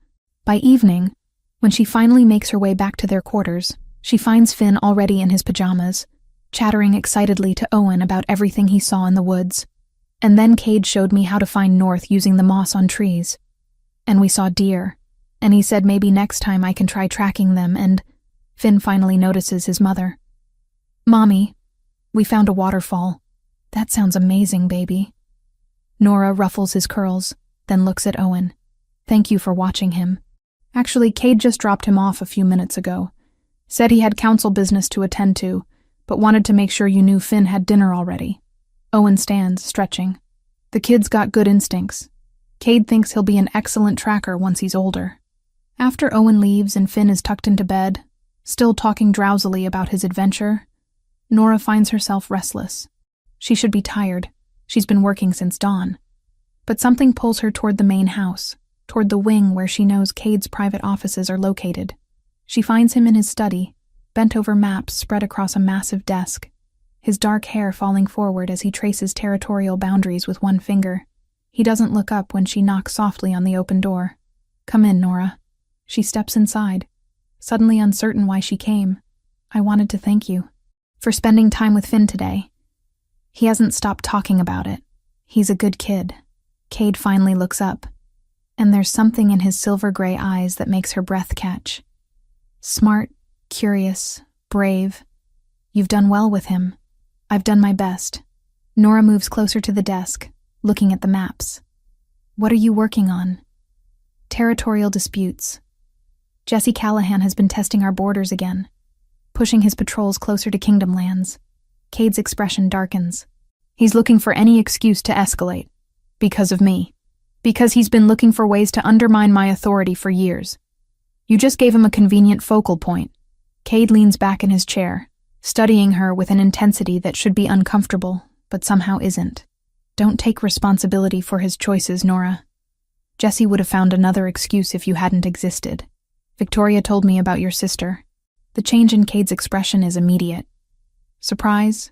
By evening, when she finally makes her way back to their quarters, she finds Finn already in his pajamas, chattering excitedly to Owen about everything he saw in the woods. And then Cade showed me how to find north using the moss on trees. And we saw deer, and he said maybe next time I can try tracking them, and Finn finally notices his mother. Mommy, we found a waterfall. That sounds amazing, baby. Nora ruffles his curls, then looks at Owen. Thank you for watching him. Actually, Cade just dropped him off a few minutes ago. Said he had council business to attend to, but wanted to make sure you knew Finn had dinner already. Owen stands, stretching. The kid's got good instincts. Cade thinks he'll be an excellent tracker once he's older. After Owen leaves and Finn is tucked into bed, still talking drowsily about his adventure, Nora finds herself restless. She should be tired. She's been working since dawn. But something pulls her toward the main house, toward the wing where she knows Cade's private offices are located. She finds him in his study, bent over maps spread across a massive desk, his dark hair falling forward as he traces territorial boundaries with one finger. He doesn't look up when she knocks softly on the open door. "Come in, Nora." She steps inside, suddenly uncertain why she came. "I wanted to thank you for spending time with Finn today. He hasn't stopped talking about it. He's a good kid." Cade finally looks up, and there's something in his silver-gray eyes that makes her breath catch. "Smart, curious, brave. You've done well with him. I've done my best." Nora moves closer to the desk, looking at the maps. "What are you working on?" "Territorial disputes. Jesse Callahan has been testing our borders again, pushing his patrols closer to Kingdom lands." Cade's expression darkens. "He's looking for any excuse to escalate. Because of me. Because he's been looking for ways to undermine my authority for years. You just gave him a convenient focal point." Cade leans back in his chair, studying her with an intensity that should be uncomfortable, but somehow isn't. "Don't take responsibility for his choices, Nora. Jesse would have found another excuse if you hadn't existed. Victoria told me about your sister." The change in Cade's expression is immediate. Surprise,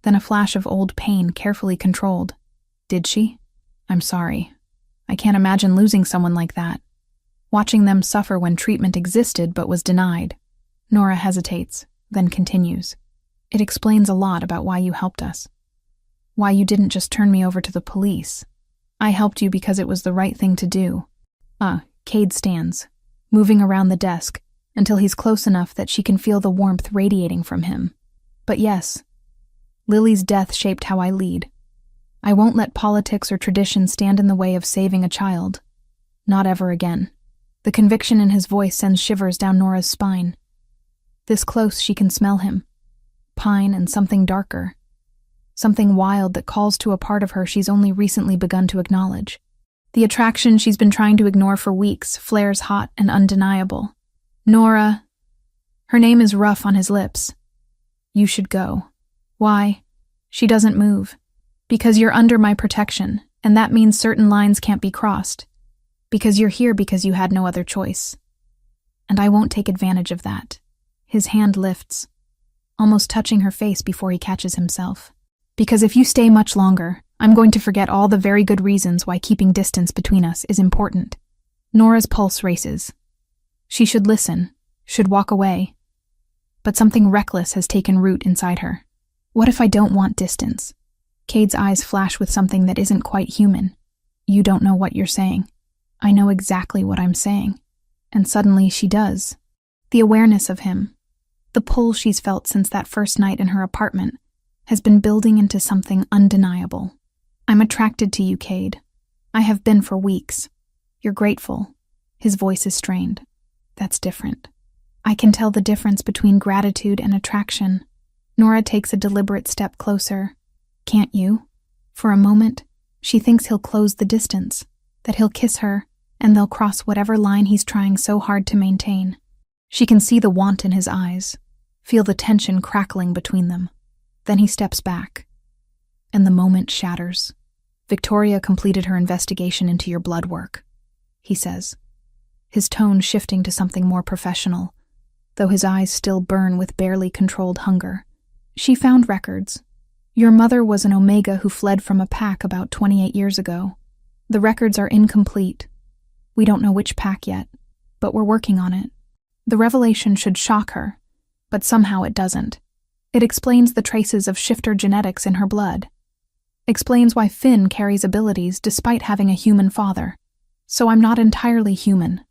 then a flash of old pain carefully controlled. "Did she? I'm sorry. I can't imagine losing someone like that. Watching them suffer when treatment existed but was denied." Nora hesitates, then continues. "It explains a lot about why you helped us. Why you didn't just turn me over to the police. I helped you because it was the right thing to do." Cade stands, moving around the desk until he's close enough that she can feel the warmth radiating from him. "But yes, Lily's death shaped how I lead. I won't let politics or tradition stand in the way of saving a child. Not ever again." The conviction in his voice sends shivers down Nora's spine. This close, she can smell him. Pine and something darker. Something wild that calls to a part of her she's only recently begun to acknowledge. The attraction she's been trying to ignore for weeks flares hot and undeniable. "Nora." Her name is rough on his lips. "You should go." "Why?" She doesn't move. "Because you're under my protection, and that means certain lines can't be crossed. Because you're here because you had no other choice. And I won't take advantage of that." His hand lifts, almost touching her face before he catches himself. "Because if you stay much longer, I'm going to forget all the very good reasons why keeping distance between us is important." Nora's pulse races. She should listen, should walk away. But something reckless has taken root inside her. What if I don't want distance? Cade's eyes flash with something that isn't quite human. "You don't know what you're saying." "I know exactly what I'm saying." And suddenly she does. The awareness of him, the pull she's felt since that first night in her apartment, has been building into something undeniable. "I'm attracted to you, Cade. I have been for weeks. You're grateful." His voice is strained. "That's different. I can tell the difference between gratitude and attraction." Nora takes a deliberate step closer. "Can't you?" For a moment, she thinks he'll close the distance, that he'll kiss her, and they'll cross whatever line he's trying so hard to maintain. She can see the want in his eyes, feel the tension crackling between them. Then he steps back, and the moment shatters. "Victoria completed her investigation into your blood work," he says, his tone shifting to something more professional, though his eyes still burn with barely controlled hunger. "She found records. Your mother was an Omega who fled from a pack about 28 years ago. The records are incomplete. We don't know which pack yet, but we're working on it." The revelation should shock her, but somehow it doesn't. It explains the traces of shifter genetics in her blood. Explains why Finn carries abilities despite having a human father. "So I'm not entirely human,"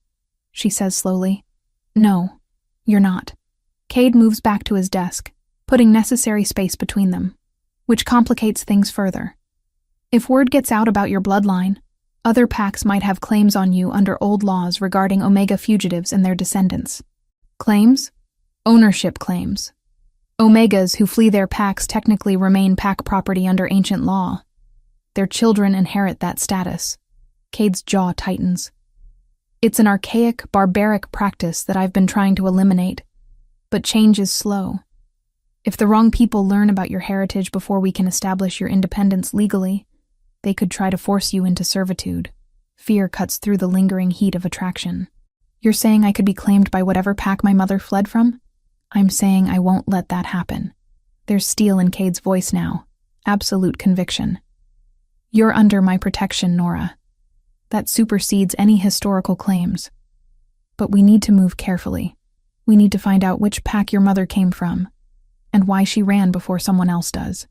she says slowly. "No, you're not." Cade moves back to his desk, putting necessary space between them, which complicates things further. "If word gets out about your bloodline, other packs might have claims on you under old laws regarding Omega fugitives and their descendants." "Claims?" "Ownership claims. Omegas who flee their packs technically remain pack property under ancient law. Their children inherit that status. Cade's jaw tightens. It's an archaic, barbaric practice that I've been trying to eliminate, but change is slow. If the wrong people learn about your heritage before we can establish your independence legally, they could try to force you into servitude. Fear cuts through the lingering heat of attraction. You're saying I could be claimed by whatever pack my mother fled from? I'm saying I won't let that happen. There's steel in Cade's voice now. Absolute conviction. You're under my protection, Nora. That supersedes any historical claims. But we need to move carefully. We need to find out which pack your mother came from, and why she ran before someone else does.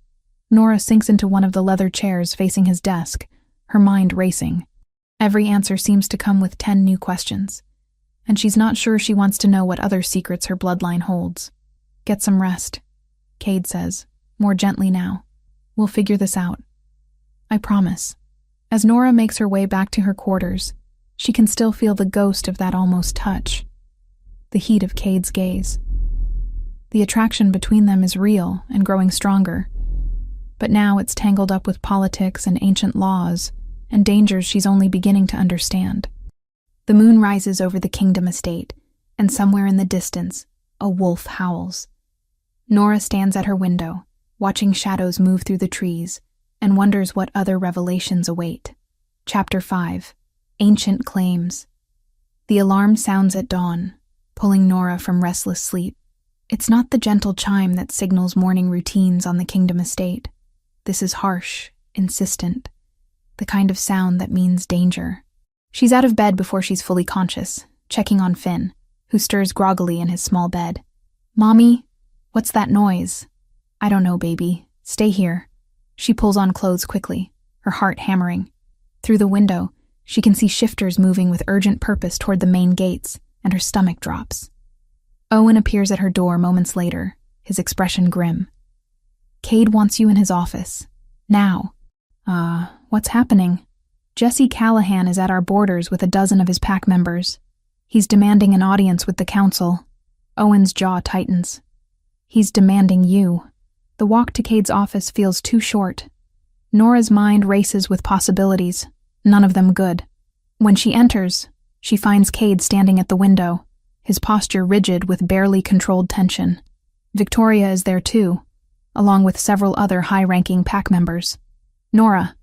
Nora sinks into one of the leather chairs facing his desk, her mind racing. Every answer seems to come with 10 new questions, and she's not sure she wants to know what other secrets her bloodline holds. Get some rest, Cade says, more gently now. We'll figure this out. I promise. As Nora makes her way back to her quarters, she can still feel the ghost of that almost touch, the heat of Cade's gaze. The attraction between them is real and growing stronger, but now it's tangled up with politics and ancient laws and dangers she's only beginning to understand. The moon rises over the Kingdom estate, and somewhere in the distance, a wolf howls. Nora stands at her window, watching shadows move through the trees, and wonders what other revelations await. Chapter 5. Ancient Claims. The alarm sounds at dawn, pulling Nora from restless sleep. It's not the gentle chime that signals morning routines on the Kingdom estate. This is harsh, insistent, the kind of sound that means danger. She's out of bed before she's fully conscious, checking on Finn, who stirs groggily in his small bed. Mommy, what's that noise? I don't know, baby. Stay here. She pulls on clothes quickly, her heart hammering. Through the window, she can see shifters moving with urgent purpose toward the main gates, and her stomach drops. Owen appears at her door moments later, his expression grim. Cade wants you in his office. Now. What's happening? Jesse Callahan is at our borders with a dozen of his pack members. He's demanding an audience with the council. Owen's jaw tightens. He's demanding you. The walk to Cade's office feels too short. Nora's mind races with possibilities, none of them good. When she enters, she finds Cade standing at the window, his posture rigid with barely controlled tension. Victoria is there too, along with several other high-ranking pack members. Nora.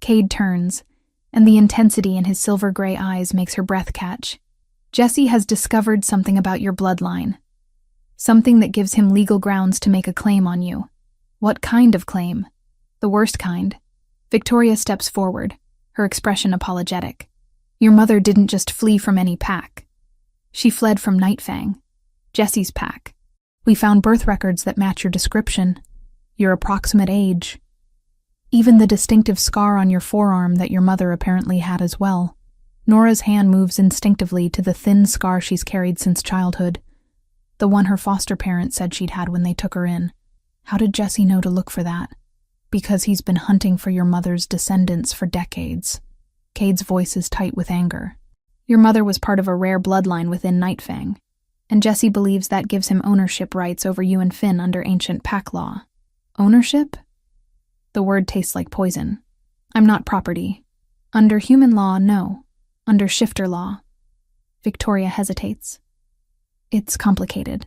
Cade turns, and the intensity in his silver-gray eyes makes her breath catch. Jesse has discovered something about your bloodline. Something that gives him legal grounds to make a claim on you. What kind of claim? The worst kind. Victoria steps forward, her expression apologetic. Your mother didn't just flee from any pack. She fled from Nightfang, Jesse's pack. We found birth records that match your description, your approximate age. Even the distinctive scar on your forearm that your mother apparently had as well. Nora's hand moves instinctively to the thin scar she's carried since childhood, the one her foster parents said she'd had when they took her in. How did Jesse know to look for that? Because he's been hunting for your mother's descendants for decades. Cade's voice is tight with anger. Your mother was part of a rare bloodline within Nightfang, and Jesse believes that gives him ownership rights over you and Finn under ancient pack law. Ownership? The word tastes like poison. I'm not property. Under human law, no. Under shifter law. Victoria hesitates. It's complicated.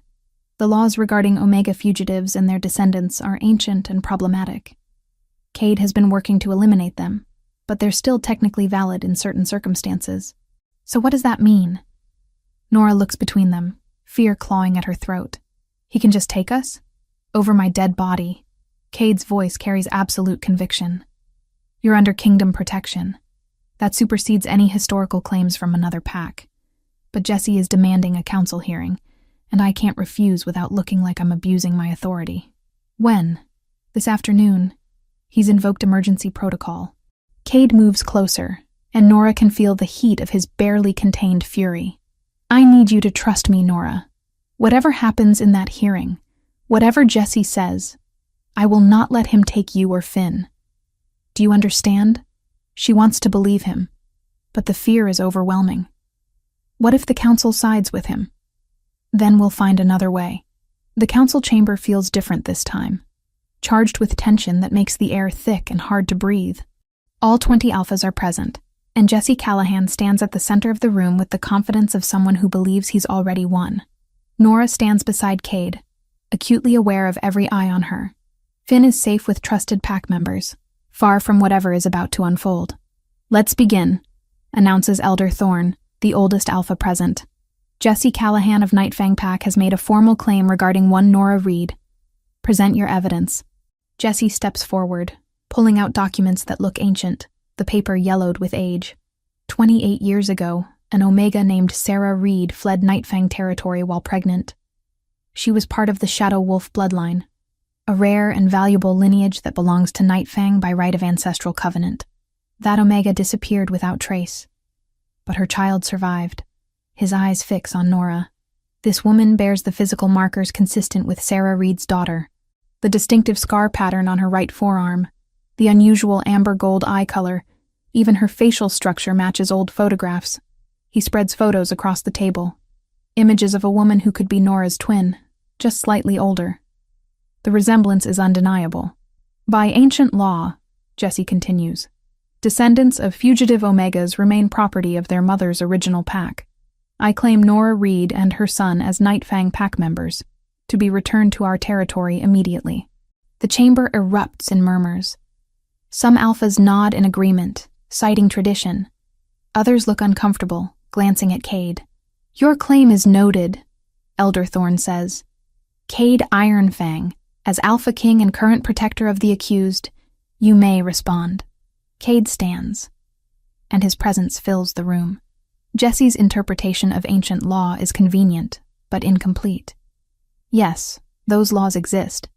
The laws regarding Omega fugitives and their descendants are ancient and problematic. Cade has been working to eliminate them, but they're still technically valid in certain circumstances. So what does that mean? Nora looks between them, fear clawing at her throat. He can just take us? Over my dead body. Cade's voice carries absolute conviction. You're under kingdom protection. That supersedes any historical claims from another pack. But Jesse is demanding a council hearing, and I can't refuse without looking like I'm abusing my authority. When? This afternoon. He's invoked emergency protocol. Cade moves closer, and Nora can feel the heat of his barely contained fury. I need you to trust me, Nora. Whatever happens in that hearing, whatever Jesse says, I will not let him take you or Finn. Do you understand? She wants to believe him, but the fear is overwhelming. What if the council sides with him? Then we'll find another way. The council chamber feels different this time, charged with tension that makes the air thick and hard to breathe. All 20 alphas are present, and Jesse Callahan stands at the center of the room with the confidence of someone who believes he's already won. Nora stands beside Cade, acutely aware of every eye on her. Finn is safe with trusted pack members, far from whatever is about to unfold. "Let's begin," announces Elder Thorne, the oldest alpha present. "Jesse Callahan of Nightfang Pack has made a formal claim regarding one Nora Reed. Present your evidence." Jesse steps forward, pulling out documents that look ancient, the paper yellowed with age. 28 years ago, an Omega named Sarah Reed fled Nightfang territory while pregnant. She was part of the Shadow Wolf bloodline, a rare and valuable lineage that belongs to Nightfang by right of ancestral covenant. That Omega disappeared without trace, but her child survived. His eyes fix on Nora. This woman bears the physical markers consistent with Sarah Reed's daughter. The distinctive scar pattern on her right forearm, the unusual amber gold eye color, even her facial structure matches old photographs. He spreads photos across the table. Images of a woman who could be Nora's twin, just slightly older. The resemblance is undeniable. By ancient law, Jesse continues, descendants of fugitive Omegas remain property of their mother's original pack. I claim Nora Reed and her son as Nightfang pack members, to be returned to our territory immediately. The chamber erupts in murmurs. Some alphas nod in agreement, citing tradition. Others look uncomfortable, glancing at Cade. "Your claim is noted," Elder Thorne says. "Cade Ironfang, as Alpha King and current protector of the accused, you may respond." Cade stands, and his presence fills the room. Jesse's interpretation of ancient law is convenient, but incomplete. Yes, those laws exist,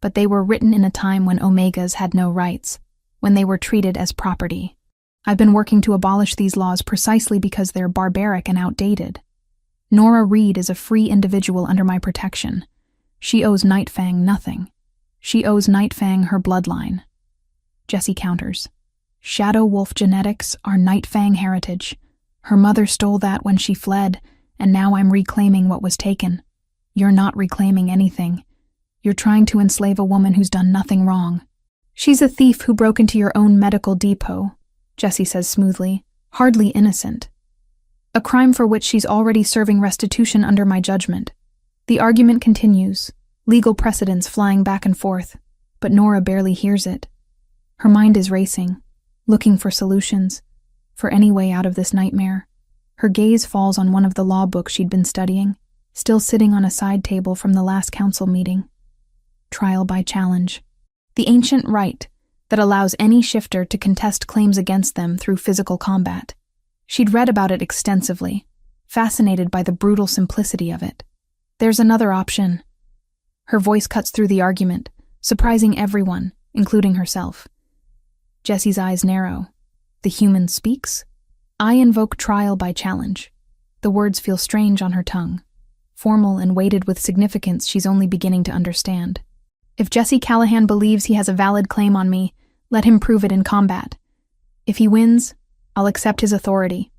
but they were written in a time when Omegas had no rights, when they were treated as property. I've been working to abolish these laws precisely because they're barbaric and outdated. Nora Reed is a free individual under my protection. She owes Nightfang nothing. She owes Nightfang her bloodline. Jesse counters. Shadow Wolf genetics are Nightfang heritage. Her mother stole that when she fled, and now I'm reclaiming what was taken. You're not reclaiming anything. You're trying to enslave a woman who's done nothing wrong. She's a thief who broke into your own medical depot, Jesse says smoothly, hardly innocent. A crime for which she's already serving restitution under my judgment. The argument continues, legal precedents flying back and forth, but Nora barely hears it. Her mind is racing, looking for solutions, for any way out of this nightmare. Her gaze falls on one of the law books she'd been studying, still sitting on a side table from the last council meeting. Trial by challenge. The ancient right that allows any shifter to contest claims against them through physical combat. She'd read about it extensively, fascinated by the brutal simplicity of it. There's another option. Her voice cuts through the argument, surprising everyone, including herself. Jesse's eyes narrow. The human speaks? I invoke trial by challenge. The words feel strange on her tongue, formal and weighted with significance she's only beginning to understand. If Jesse Callahan believes he has a valid claim on me, let him prove it in combat. If he wins, I'll accept his authority.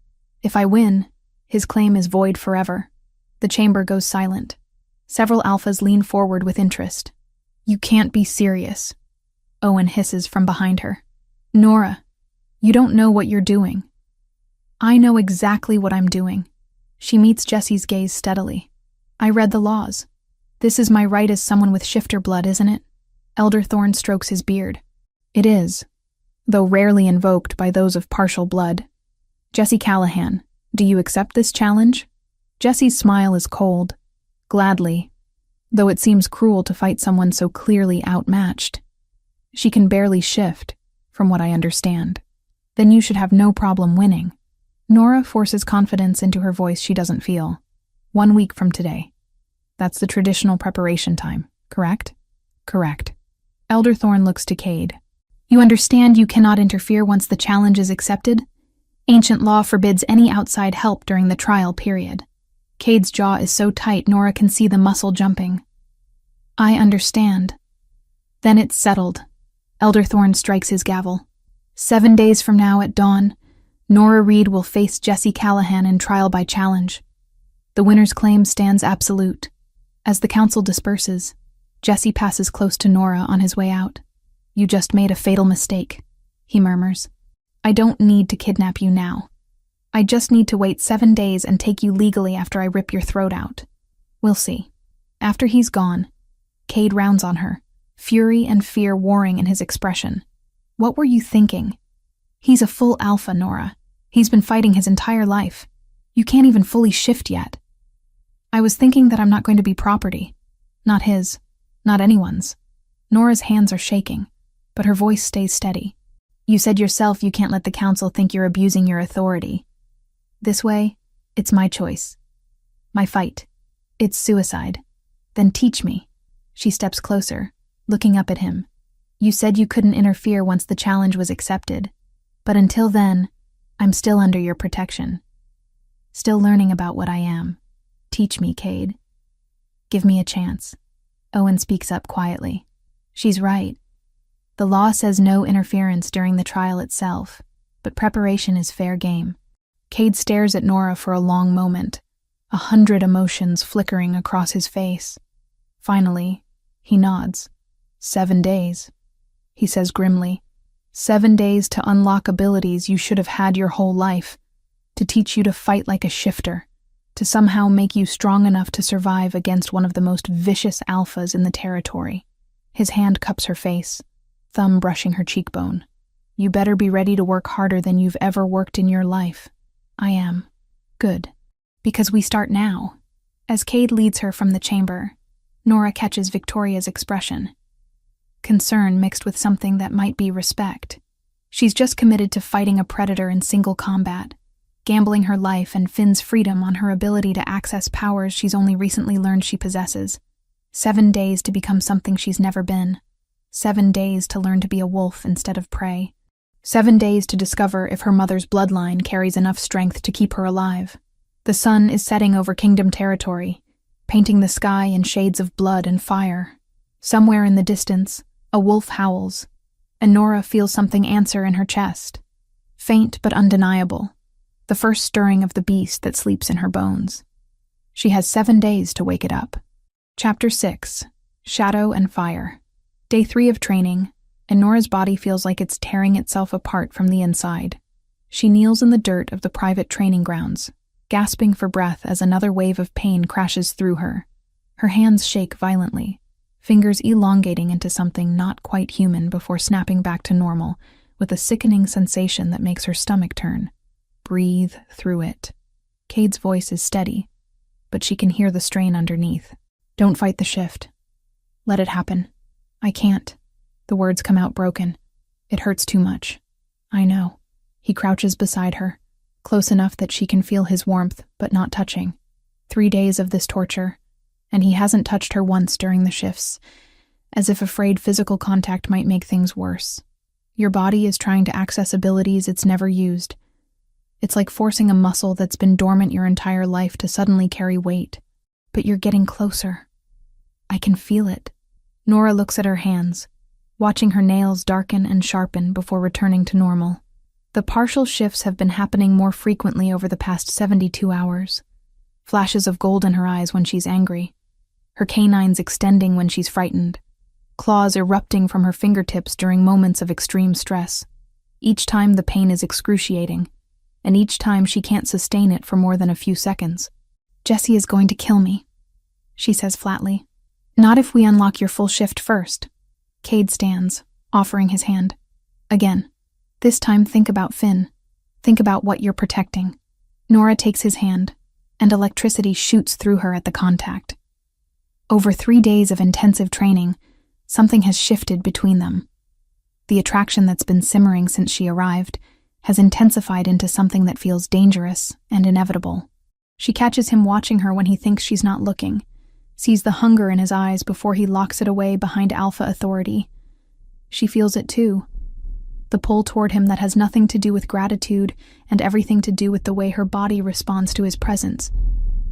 If I win, his claim is void forever. The chamber goes silent. Several alphas lean forward with interest. You can't be serious, Owen hisses from behind her. Nora, you don't know what you're doing. I know exactly what I'm doing. She meets Jesse's gaze steadily. I read the laws. This is my right as someone with shifter blood, isn't it? Elder Thorne strokes his beard. It is, though rarely invoked by those of partial blood. Jesse Callahan, do you accept this challenge? Jesse's smile is cold, gladly, though it seems cruel to fight someone so clearly outmatched. She can barely shift, from what I understand. Then you should have no problem winning. Nora forces confidence into her voice she doesn't feel. 1 week from today. That's the traditional preparation time, correct? Correct. Elder Thorne looks to Cade. You understand you cannot interfere once the challenge is accepted? Ancient law forbids any outside help during the trial period. Cade's jaw is so tight Nora can see the muscle jumping. I understand. Then it's settled. Elder Thorne strikes his gavel. 7 days from now at dawn, Nora Reed will face Jesse Callahan in trial by challenge. The winner's claim stands absolute. As the council disperses, Jesse passes close to Nora on his way out. You just made a fatal mistake, he murmurs. I don't need to kidnap you now. I just need to wait 7 days and take you legally after I rip your throat out. We'll see." After he's gone, Cade rounds on her, fury and fear warring in his expression. "What were you thinking? He's a full alpha, Nora. He's been fighting his entire life. You can't even fully shift yet." "I was thinking that I'm not going to be property. Not his. Not anyone's." Nora's hands are shaking, but her voice stays steady. "You said yourself you can't let the council think you're abusing your authority. This way, it's my choice. My fight. It's suicide. Then teach me." She steps closer, looking up at him. "You said you couldn't interfere once the challenge was accepted. But until then, I'm still under your protection. Still learning about what I am. Teach me, Cade. Give me a chance." Owen speaks up quietly. She's right. The law says no interference during the trial itself, but preparation is fair game. Cade stares at Nora for a long moment, 100 emotions flickering across his face. Finally, he nods. 7 days, he says grimly. 7 days to unlock abilities you should have had your whole life, to teach you to fight like a shifter, to somehow make you strong enough to survive against one of the most vicious alphas in the territory. His hand cups her face, thumb brushing her cheekbone. "You better be ready to work harder than you've ever worked in your life." "I am." "Good. Because we start now." As Cade leads her from the chamber, Nora catches Victoria's expression. Concern mixed with something that might be respect. She's just committed to fighting a predator in single combat, gambling her life and Finn's freedom on her ability to access powers she's only recently learned she possesses. 7 days to become something she's never been. 7 days to learn to be a wolf instead of prey. 7 days to discover if her mother's bloodline carries enough strength to keep her alive. The sun is setting over Kingdom territory, painting the sky in shades of blood and fire. Somewhere in the distance, a wolf howls, and Nora feels something answer in her chest. Faint but undeniable, the first stirring of the beast that sleeps in her bones. She has 7 days to wake it up. Chapter 6, Shadow and Fire. Day 3 of training, and Nora's body feels like it's tearing itself apart from the inside. She kneels in the dirt of the private training grounds, gasping for breath as another wave of pain crashes through her. Her hands shake violently, fingers elongating into something not quite human before snapping back to normal, with a sickening sensation that makes her stomach turn. Breathe through it. Cade's voice is steady, but she can hear the strain underneath. "Don't fight the shift. Let it happen." "I can't." The words come out broken. "It hurts too much." "I know." He crouches beside her, close enough that she can feel his warmth, but not touching. 3 days of this torture, and he hasn't touched her once during the shifts, as if afraid physical contact might make things worse. Your body is trying to access abilities it's never used. It's like forcing a muscle that's been dormant your entire life to suddenly carry weight. But you're getting closer. I can feel it. Nora looks at her hands, watching her nails darken and sharpen before returning to normal. The partial shifts have been happening more frequently over the past 72 hours. Flashes of gold in her eyes when she's angry, her canines extending when she's frightened, claws erupting from her fingertips during moments of extreme stress. Each time the pain is excruciating, and each time she can't sustain it for more than a few seconds. "Jesse is going to kill me," she says flatly. "Not if we unlock your full shift first." Cade stands, offering his hand. Again, this time think about Finn. Think about what you're protecting. Nora takes his hand, and electricity shoots through her at the contact. Over 3 days of intensive training, something has shifted between them. The attraction that's been simmering since she arrived has intensified into something that feels dangerous and inevitable. She catches him watching her when he thinks she's not looking, sees the hunger in his eyes before he locks it away behind alpha authority. She feels it too. The pull toward him that has nothing to do with gratitude and everything to do with the way her body responds to his presence,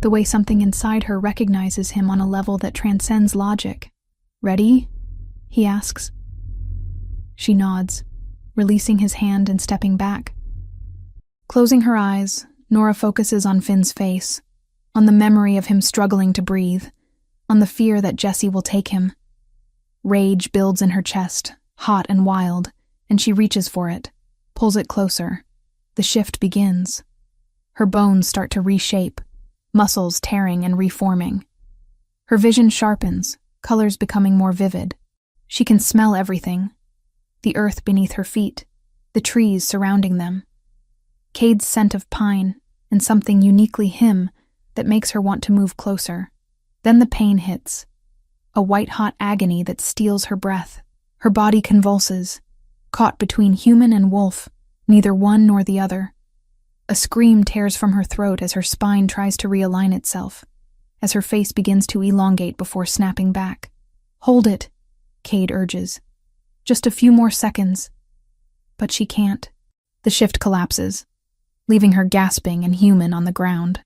the way something inside her recognizes him on a level that transcends logic. "Ready?" he asks. She nods, releasing his hand and stepping back. Closing her eyes, Nora focuses on Finn's face, on the memory of him struggling to breathe, on the fear that Jesse will take him. Rage builds in her chest, hot and wild, and she reaches for it, pulls it closer. The shift begins. Her bones start to reshape, muscles tearing and reforming. Her vision sharpens, colors becoming more vivid. She can smell everything. The earth beneath her feet, the trees surrounding them. Cade's scent of pine, and something uniquely him that makes her want to move closer. Then the pain hits. A white-hot agony that steals her breath. Her body convulses, caught between human and wolf, neither one nor the other. A scream tears from her throat as her spine tries to realign itself, as her face begins to elongate before snapping back. "Hold it," Cade urges. "Just a few more seconds." But she can't. The shift collapses, leaving her gasping and human on the ground.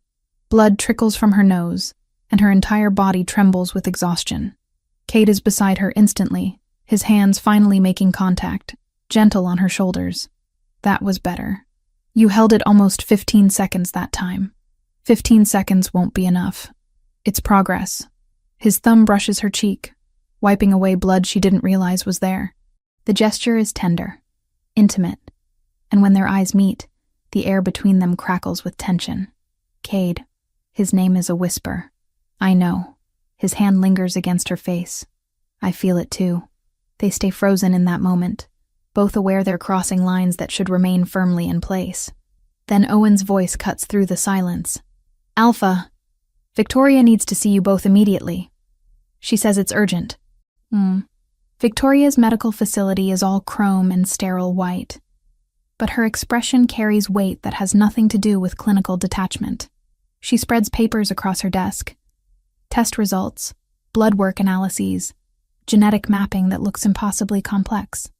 Blood trickles from her nose, and her entire body trembles with exhaustion. Cade is beside her instantly, his hands finally making contact, gentle on her shoulders. "That was better. You held it almost 15 seconds that time. 15 seconds won't be enough. It's progress." His thumb brushes her cheek, wiping away blood she didn't realize was there. The gesture is tender, intimate, and when their eyes meet, the air between them crackles with tension. "Cade." His name is a whisper. "I know." His hand lingers against her face. "I feel it too." They stay frozen in that moment, both aware they're crossing lines that should remain firmly in place. Then Owen's voice cuts through the silence. "Alpha, Victoria needs to see you both immediately. She says it's urgent." Victoria's medical facility is all chrome and sterile white, but her expression carries weight that has nothing to do with clinical detachment. She spreads papers across her desk. Test results, blood work analyses, genetic mapping that looks impossibly complex.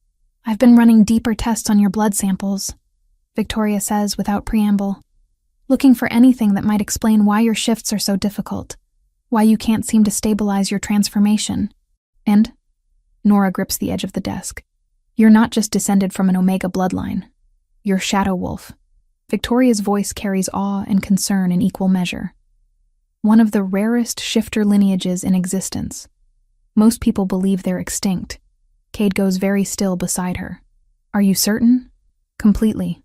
"I've been running deeper tests on your blood samples," Victoria says without preamble, "looking for anything that might explain why your shifts are so difficult, why you can't seem to stabilize your transformation. And," Nora grips the edge of the desk, "you're not just descended from an Omega bloodline. You're Shadow Wolf." Victoria's voice carries awe and concern in equal measure. One of the rarest shifter lineages in existence. Most people believe they're extinct. Cade goes very still beside her. "Are you certain?" "Completely.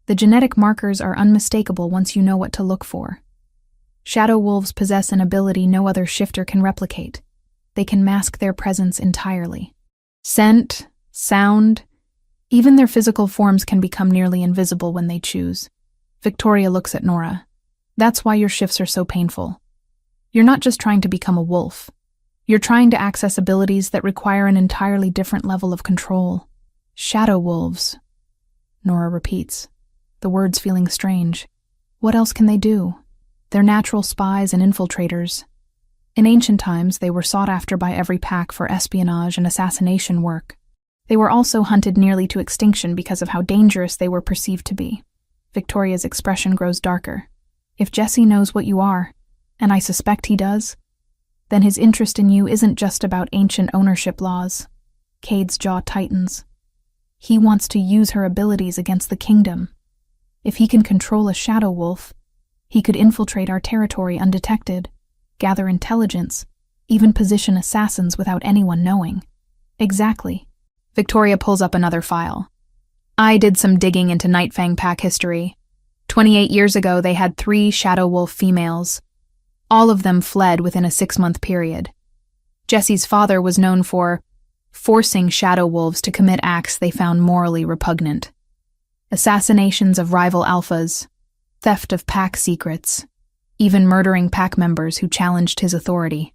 The genetic markers are unmistakable once you know what to look for. Shadow wolves possess an ability no other shifter can replicate. They can mask their presence entirely. Scent, sound, even their physical forms can become nearly invisible when they choose." Victoria looks at Nora. "That's why your shifts are so painful. You're not just trying to become a wolf. You're trying to access abilities that require an entirely different level of control." "Shadow wolves," Nora repeats, the words feeling strange. "What else can they do? They're natural spies and infiltrators. In ancient times, they were sought after by every pack for espionage and assassination work. They were also hunted nearly to extinction because of how dangerous they were perceived to be." Victoria's expression grows darker. "If Jesse knows what you are, and I suspect he does, then his interest in you isn't just about ancient ownership laws." Cade's jaw tightens. "He wants to use her abilities against the kingdom. If he can control a shadow wolf, he could infiltrate our territory undetected, gather intelligence, even position assassins without anyone knowing." "Exactly." Victoria pulls up another file. "I did some digging into Nightfang Pack history. 28 years ago, they had 3 shadow wolf females. All of them fled within a 6-month period. Jesse's father was known for forcing shadow wolves to commit acts they found morally repugnant. Assassinations of rival alphas, theft of pack secrets, even murdering pack members who challenged his authority."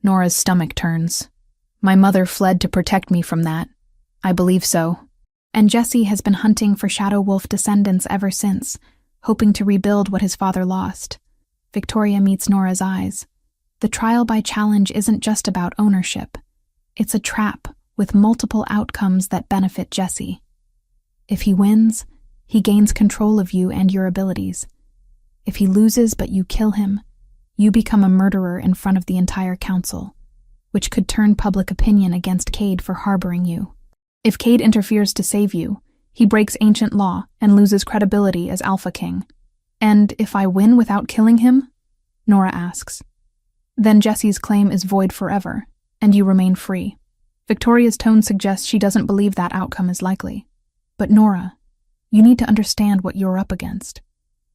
Nora's stomach turns. "My mother fled to protect me from that. I believe so." "And Jesse has been hunting for shadow wolf descendants ever since, hoping to rebuild what his father lost." Victoria meets Nora's eyes. The trial by challenge isn't just about ownership. It's a trap with multiple outcomes that benefit Jesse. If he wins, he gains control of you and your abilities. If he loses but you kill him, you become a murderer in front of the entire council, which could turn public opinion against Cade for harboring you. If Cade interferes to save you, he breaks ancient law and loses credibility as Alpha King. "And if I win without killing him?" Nora asks. "Then Jesse's claim is void forever, and you remain free." Victoria's tone suggests she doesn't believe that outcome is likely. "But Nora, You need to understand what you're up against.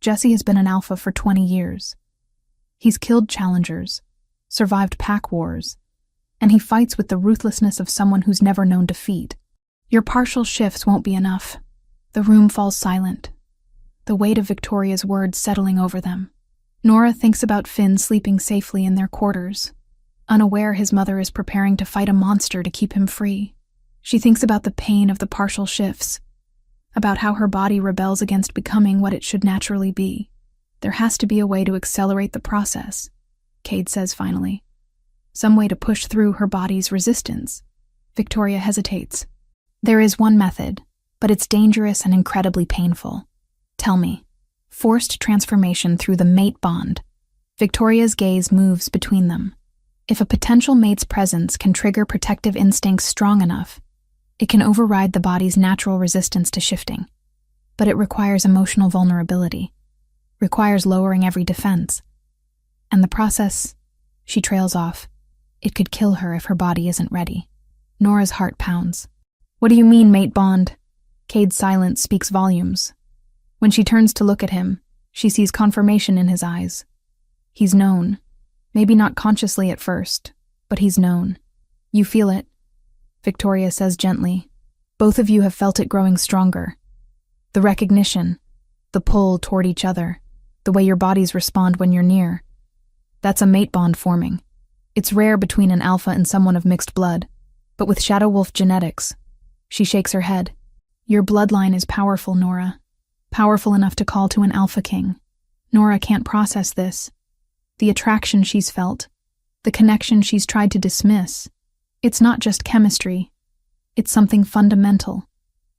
Jesse has been an alpha for 20 years. He's killed challengers, survived pack wars, and he fights with the ruthlessness of someone who's never known defeat. Your partial shifts won't be enough. The room falls silent, the weight of Victoria's words settling over them. Nora thinks about Finn sleeping safely in their quarters, unaware his mother is preparing to fight a monster to keep him free. She thinks about the pain of the partial shifts, about how her body rebels against becoming what it should naturally be. There has to be a way to accelerate the process, Cade says finally. Some way to push through her body's resistance. Victoria hesitates. There is one method, but it's dangerous and incredibly painful. Tell me. Forced transformation through the mate bond. Victoria's gaze moves between them. If a potential mate's presence can trigger protective instincts strong enough, it can override the body's natural resistance to shifting. But it requires emotional vulnerability, requires lowering every defense. And the process, she trails off. It could kill her if her body isn't ready. Nora's heart pounds. What do you mean, mate bond? Cade's silence speaks volumes. When she turns to look at him, she sees confirmation in his eyes. He's known. Maybe not consciously at first, but he's known. You feel it, Victoria says gently. Both of you have felt it growing stronger. The recognition, the pull toward each other, the way your bodies respond when you're near. That's a mate bond forming. It's rare between an alpha and someone of mixed blood, but with Shadow Wolf genetics. She shakes her head. Your bloodline is powerful, Nora. Powerful enough to call to an alpha king. Nora can't process this. The attraction she's felt, the connection she's tried to dismiss. It's not just chemistry. It's something fundamental,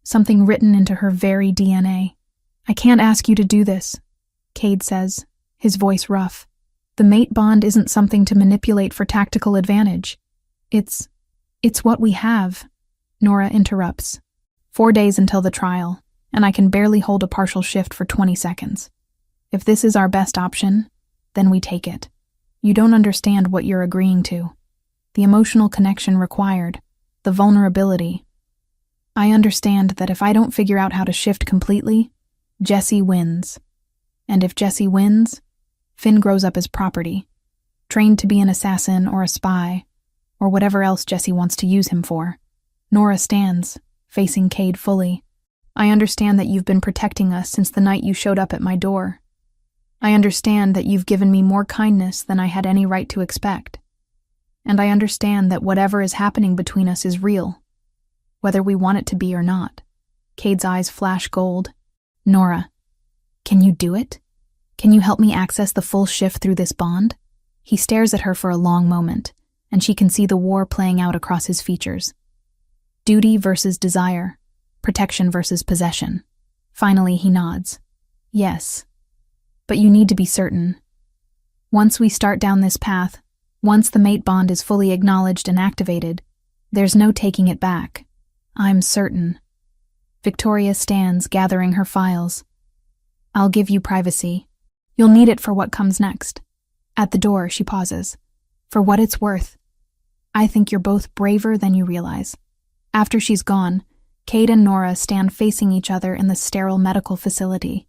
something written into her very DNA. I can't ask you to do this, Cade says, his voice rough. The mate bond isn't something to manipulate for tactical advantage. It's what we have, Nora interrupts. 4 days until the trial, and I can barely hold a partial shift for 20 seconds. If this is our best option, then we take it. You don't understand what you're agreeing to. The emotional connection required, the vulnerability. I understand that if I don't figure out how to shift completely, Jesse wins. And if Jesse wins, Finn grows up as property, trained to be an assassin or a spy, or whatever else Jesse wants to use him for. Nora stands, facing Cade fully. I understand that you've been protecting us since the night you showed up at my door. I understand that you've given me more kindness than I had any right to expect. And I understand that whatever is happening between us is real, whether we want it to be or not. Cade's eyes flash gold. Nora, can you do it? Can you help me access the full shift through this bond? He stares at her for a long moment, and she can see the war playing out across his features. Duty versus desire, protection versus possession. Finally, he nods. Yes, but you need to be certain. Once we start down this path, once the mate bond is fully acknowledged and activated, there's no taking it back. I'm certain. Victoria stands, gathering her files. I'll give you privacy. You'll need it for what comes next. At the door, she pauses. For what it's worth, I think you're both braver than you realize. After she's gone, Cade and Nora stand facing each other in the sterile medical facility,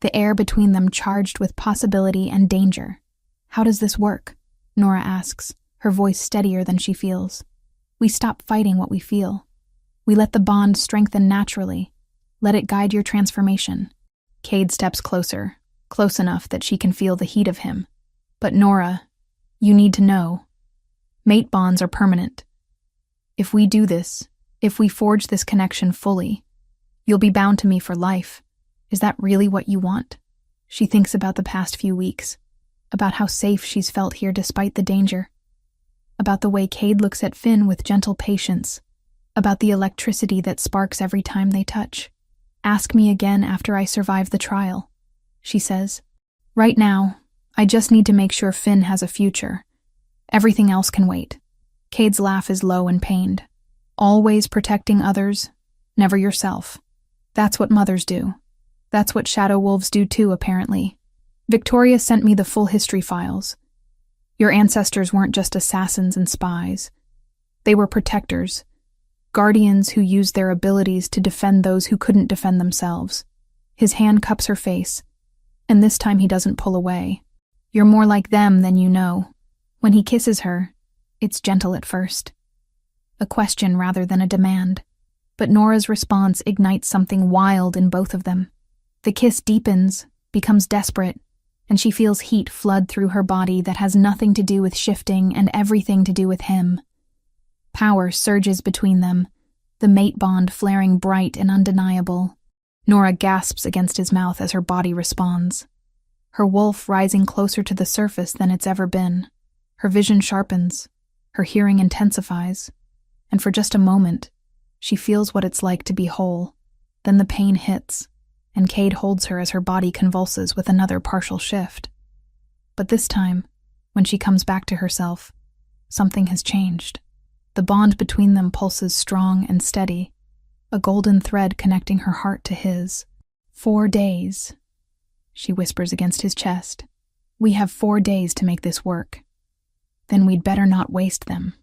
the air between them charged with possibility and danger. How does this work? Nora asks, her voice steadier than she feels. We stop fighting what we feel. We let the bond strengthen naturally. Let it guide your transformation. Cade steps closer, close enough that she can feel the heat of him. But Nora, you need to know. Mate bonds are permanent. If we do this, if we forge this connection fully, you'll be bound to me for life. Is that really what you want? She thinks about the past few weeks, about how safe she's felt here despite the danger, about the way Cade looks at Finn with gentle patience, about the electricity that sparks every time they touch. Ask me again after I survive the trial, she says. Right now, I just need to make sure Finn has a future. Everything else can wait. Cade's laugh is low and pained. Always protecting others, never yourself. That's what mothers do. That's what shadow wolves do too, apparently. Victoria sent me the full history files. Your ancestors weren't just assassins and spies. They were protectors, guardians who use their abilities to defend those who couldn't defend themselves. His hand cups her face, and this time he doesn't pull away. You're more like them than you know. When he kisses her, it's gentle at first. A question rather than a demand. But Nora's response ignites something wild in both of them. The kiss deepens, becomes desperate, and she feels heat flood through her body that has nothing to do with shifting and everything to do with him. Power surges between them, the mate bond flaring bright and undeniable. Nora gasps against his mouth as her body responds. Her wolf rising closer to the surface than it's ever been. Her vision sharpens, her hearing intensifies, and for just a moment, she feels what it's like to be whole. Then the pain hits, and Cade holds her as her body convulses with another partial shift. But this time, when she comes back to herself, something has changed. The bond between them pulses strong and steady, a golden thread connecting her heart to his. 4 days, she whispers against his chest. We have 4 days to make this work. Then we'd better not waste them.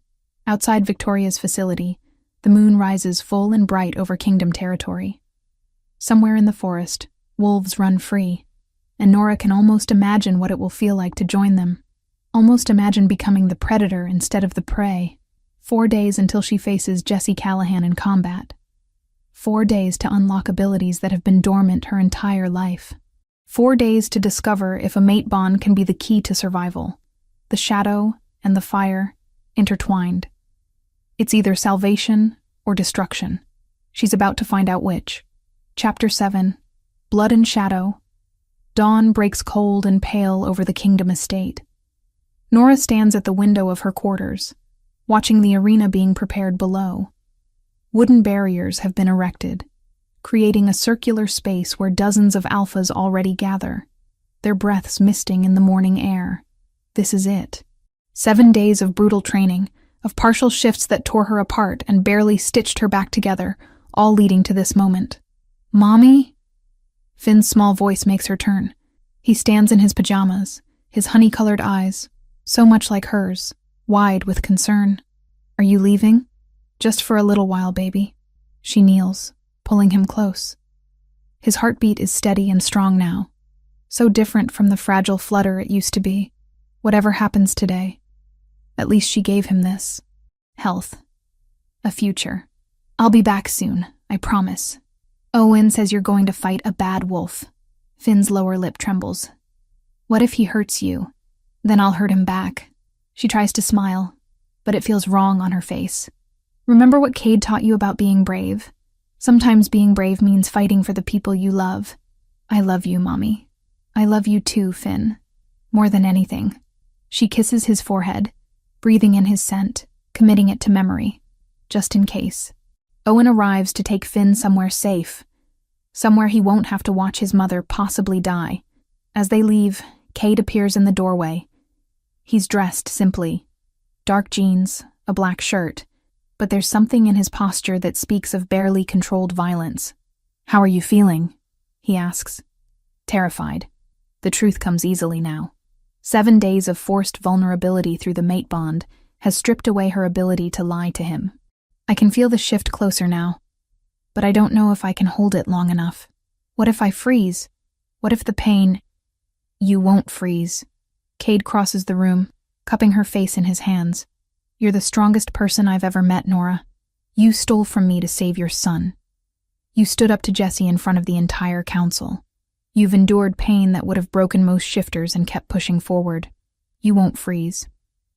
Outside Victoria's facility, the moon rises full and bright over kingdom territory. Somewhere in the forest, wolves run free, and Nora can almost imagine what it will feel like to join them. Almost imagine becoming the predator instead of the prey. 4 days until she faces Jesse Callahan in combat. 4 days to unlock abilities that have been dormant her entire life. 4 days to discover if a mate bond can be the key to survival. The shadow and the fire intertwined. It's either salvation or destruction. She's about to find out which. Chapter 7. Blood and Shadow. Dawn breaks cold and pale over the kingdom estate. Nora stands at the window of her quarters, watching the arena being prepared below. Wooden barriers have been erected, creating a circular space where dozens of alphas already gather, their breaths misting in the morning air. This is it. 7 days of brutal training, of partial shifts that tore her apart and barely stitched her back together, all leading to this moment. Mommy? Finn's small voice makes her turn. He stands in his pajamas, his honey-colored eyes, so much like hers, wide with concern. Are you leaving? Just for a little while, baby. She kneels, pulling him close. His heartbeat is steady and strong now, so different from the fragile flutter it used to be. Whatever happens today, at least she gave him this. Health. A future. I'll be back soon, I promise. Owen says you're going to fight a bad wolf. Finn's lower lip trembles. What if he hurts you? Then I'll hurt him back. She tries to smile, but it feels wrong on her face. Remember what Cade taught you about being brave? Sometimes being brave means fighting for the people you love. I love you, Mommy. I love you too, Finn. More than anything. She kisses his forehead, breathing in his scent, committing it to memory, just in case. Owen arrives to take Finn somewhere safe, somewhere he won't have to watch his mother possibly die. As they leave, Cade appears in the doorway. He's dressed simply. Dark jeans, a black shirt, but there's something in his posture that speaks of barely controlled violence. How are you feeling? He asks. Terrified. The truth comes easily now. 7 days of forced vulnerability through the mate bond has stripped away her ability to lie to him. I can feel the shift closer now, but I don't know if I can hold it long enough. What if I freeze? What if the pain... You won't freeze. Cade crosses the room, cupping her face in his hands. You're the strongest person I've ever met, Nora. You stole from me to save your son. You stood up to Jesse in front of the entire council. You've endured pain that would have broken most shifters and kept pushing forward. You won't freeze.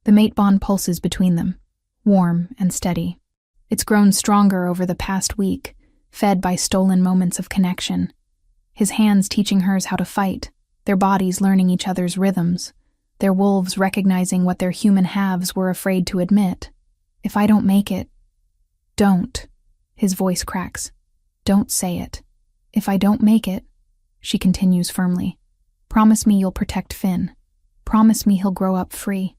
The mate bond pulses between them, warm and steady. It's grown stronger over the past week, fed by stolen moments of connection. His hands teaching hers how to fight, their bodies learning each other's rhythms, their wolves recognizing what their human halves were afraid to admit. If I don't make it, don't. His voice cracks. Don't say it. If I don't make it, she continues firmly, promise me you'll protect Finn. Promise me he'll grow up free.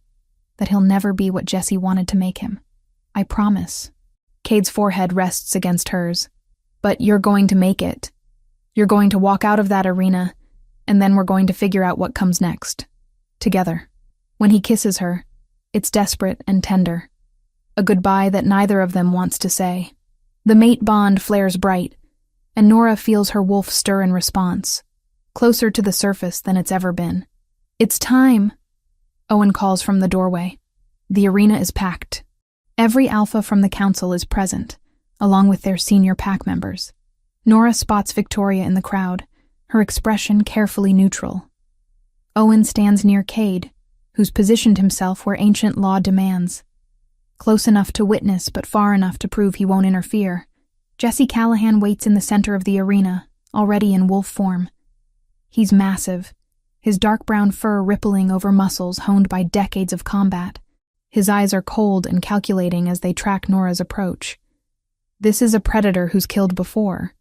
That he'll never be what Jesse wanted to make him. I promise. Cade's forehead rests against hers. But you're going to make it. You're going to walk out of that arena, and then we're going to figure out what comes next. Together. When he kisses her, it's desperate and tender. A goodbye that neither of them wants to say. The mate bond flares bright, and Nora feels her wolf stir in response, closer to the surface than it's ever been. "It's time," Owen calls from the doorway. The arena is packed. Every alpha from the council is present, along with their senior pack members. Nora spots Victoria in the crowd, her expression carefully neutral. Owen stands near Cade, who's positioned himself where ancient law demands. Close enough to witness, but far enough to prove he won't interfere. Jesse Callahan waits in the center of the arena, already in wolf form. He's massive, his dark brown fur rippling over muscles honed by decades of combat. His eyes are cold and calculating as they track Nora's approach. This is a predator who's killed before,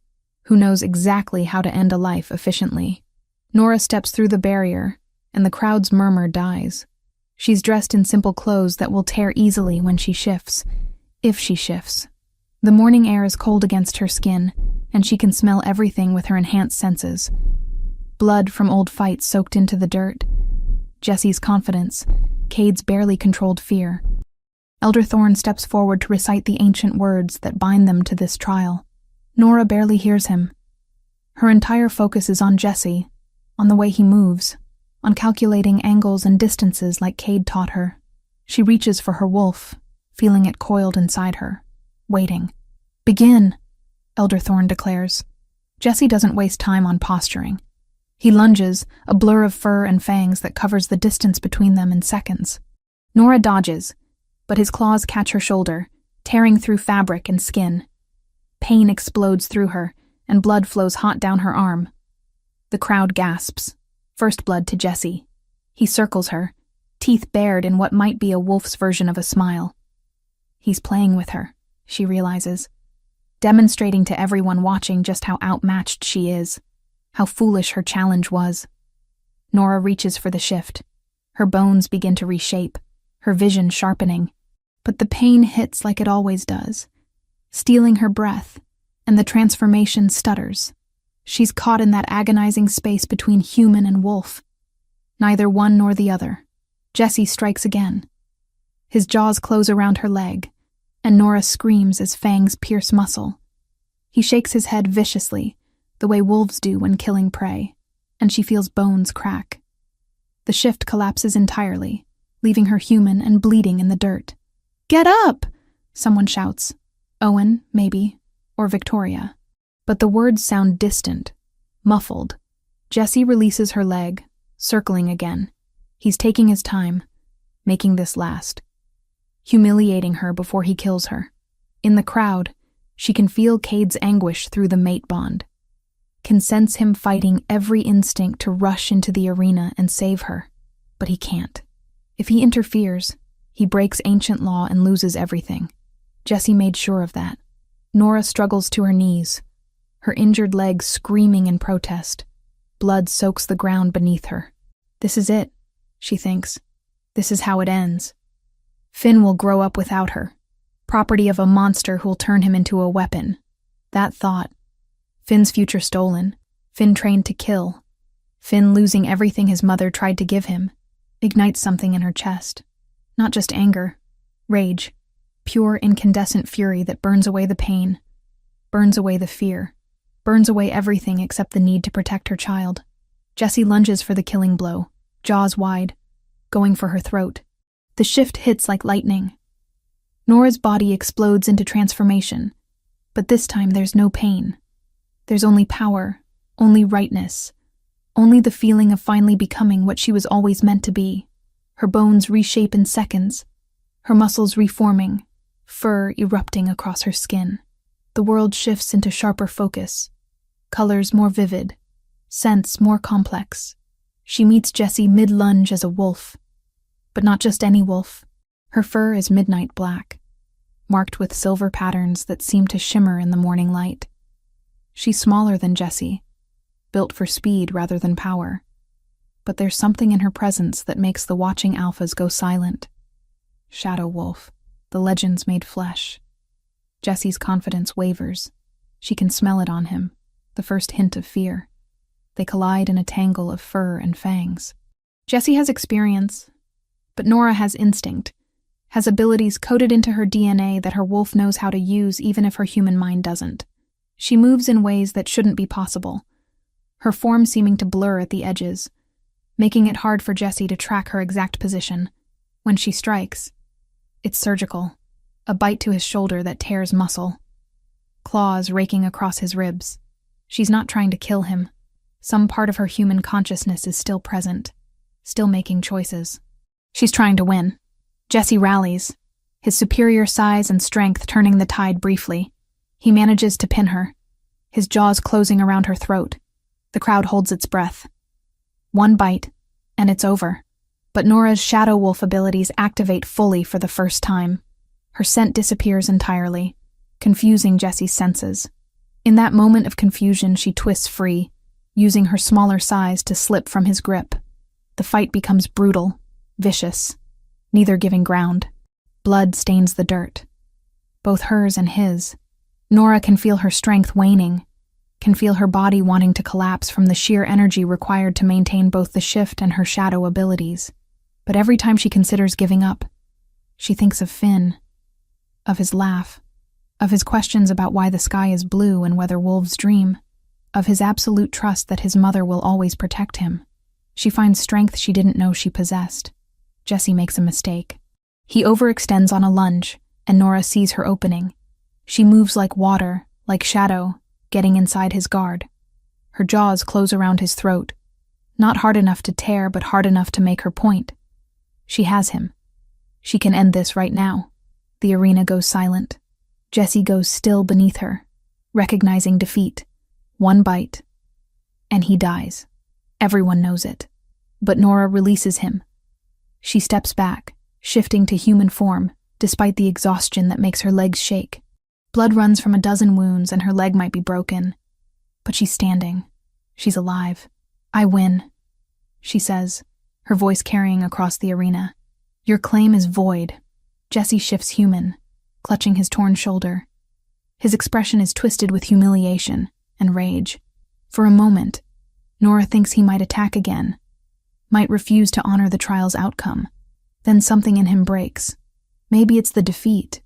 who knows exactly how to end a life efficiently. Nora steps through the barrier, and the crowd's murmur dies. She's dressed in simple clothes that will tear easily when she shifts, if she shifts. The morning air is cold against her skin, and she can smell everything with her enhanced senses. Blood from old fights soaked into the dirt. Jesse's confidence, Cade's barely controlled fear. Elder Thorne steps forward to recite the ancient words that bind them to this trial. Nora barely hears him. Her entire focus is on Jesse, on the way he moves, on calculating angles and distances like Cade taught her. She reaches for her wolf, feeling it coiled inside her, waiting. "Begin," Elder Thorne declares. Jesse doesn't waste time on posturing. He lunges, a blur of fur and fangs that covers the distance between them in seconds. Nora dodges, but his claws catch her shoulder, tearing through fabric and skin. Pain explodes through her, and blood flows hot down her arm. The crowd gasps. First blood to Jesse. He circles her, teeth bared in what might be a wolf's version of a smile. He's playing with her, she realizes, demonstrating to everyone watching just how outmatched she is, how foolish her challenge was. Nora reaches for the shift. Her bones begin to reshape, her vision sharpening. But the pain hits like it always does, stealing her breath, and the transformation stutters. She's caught in that agonizing space between human and wolf. Neither one nor the other. Jesse strikes again. His jaws close around her leg, and Nora screams as fangs pierce muscle. He shakes his head viciously, the way wolves do when killing prey, and she feels bones crack. The shift collapses entirely, leaving her human and bleeding in the dirt. "Get up!" someone shouts. Owen, maybe, or Victoria. But the words sound distant, muffled. Jesse releases her leg, circling again. He's taking his time, making this last. Humiliating her before he kills her. In the crowd, she can feel Cade's anguish through the mate bond. Can sense him fighting every instinct to rush into the arena and save her. But he can't. If he interferes, he breaks ancient law and loses everything. Jesse made sure of that. Nora struggles to her knees, her injured leg screaming in protest. Blood soaks the ground beneath her. This is it, she thinks. This is how it ends. Finn will grow up without her, property of a monster who'll turn him into a weapon. That thought. Finn's future stolen. Finn trained to kill. Finn losing everything his mother tried to give him. Ignites something in her chest. Not just anger. Rage. Pure incandescent fury that burns away the pain. Burns away the fear. Burns away everything except the need to protect her child. Jesse lunges for the killing blow, jaws wide, going for her throat. The shift hits like lightning. Nora's body explodes into transformation, but this time there's no pain. There's only power, only rightness, only the feeling of finally becoming what she was always meant to be. Her bones reshape in seconds, her muscles reforming, fur erupting across her skin. The world shifts into sharper focus, colors more vivid, scents more complex. She meets Jesse mid-lunge as a wolf, but not just any wolf. Her fur is midnight black, marked with silver patterns that seem to shimmer in the morning light. She's smaller than Jesse, built for speed rather than power, but there's something in her presence that makes the watching alphas go silent. Shadow Wolf, the legends made flesh. Jesse's confidence wavers. She can smell it on him, the first hint of fear. They collide in a tangle of fur and fangs. Jesse has experience, but Nora has instinct, has abilities coded into her DNA that her wolf knows how to use even if her human mind doesn't. She moves in ways that shouldn't be possible, her form seeming to blur at the edges, making it hard for Jesse to track her exact position. When she strikes, it's surgical, a bite to his shoulder that tears muscle, claws raking across his ribs. She's not trying to kill him. Some part of her human consciousness is still present, still making choices. She's trying to win. Jesse rallies, his superior size and strength turning the tide briefly. He manages to pin her, his jaws closing around her throat. The crowd holds its breath. One bite, and it's over. But Nora's shadow wolf abilities activate fully for the first time. Her scent disappears entirely, confusing Jesse's senses. In that moment of confusion, she twists free, using her smaller size to slip from his grip. The fight becomes brutal, vicious, neither giving ground. Blood stains the dirt, both hers and his. Nora can feel her strength waning, can feel her body wanting to collapse from the sheer energy required to maintain both the shift and her shadow abilities. But every time she considers giving up, she thinks of Finn, of his laugh, of his questions about why the sky is blue and whether wolves dream, of his absolute trust that his mother will always protect him. She finds strength she didn't know she possessed. Jesse makes a mistake. He overextends on a lunge, and Nora sees her opening. She moves like water, like shadow, getting inside his guard. Her jaws close around his throat, not hard enough to tear, but hard enough to make her point. She has him. She can end this right now. The arena goes silent. Jesse goes still beneath her, recognizing defeat. One bite, and he dies. Everyone knows it. But Nora releases him. She steps back, shifting to human form, despite the exhaustion that makes her legs shake. Blood runs from a dozen wounds and her leg might be broken. But she's standing. She's alive. I win, she says, her voice carrying across the arena. Your claim is void. Jesse shifts human, clutching his torn shoulder. His expression is twisted with humiliation and rage. For a moment, Nora thinks he might attack again, might refuse to honor the trial's outcome. Then something in him breaks. Maybe it's the defeat,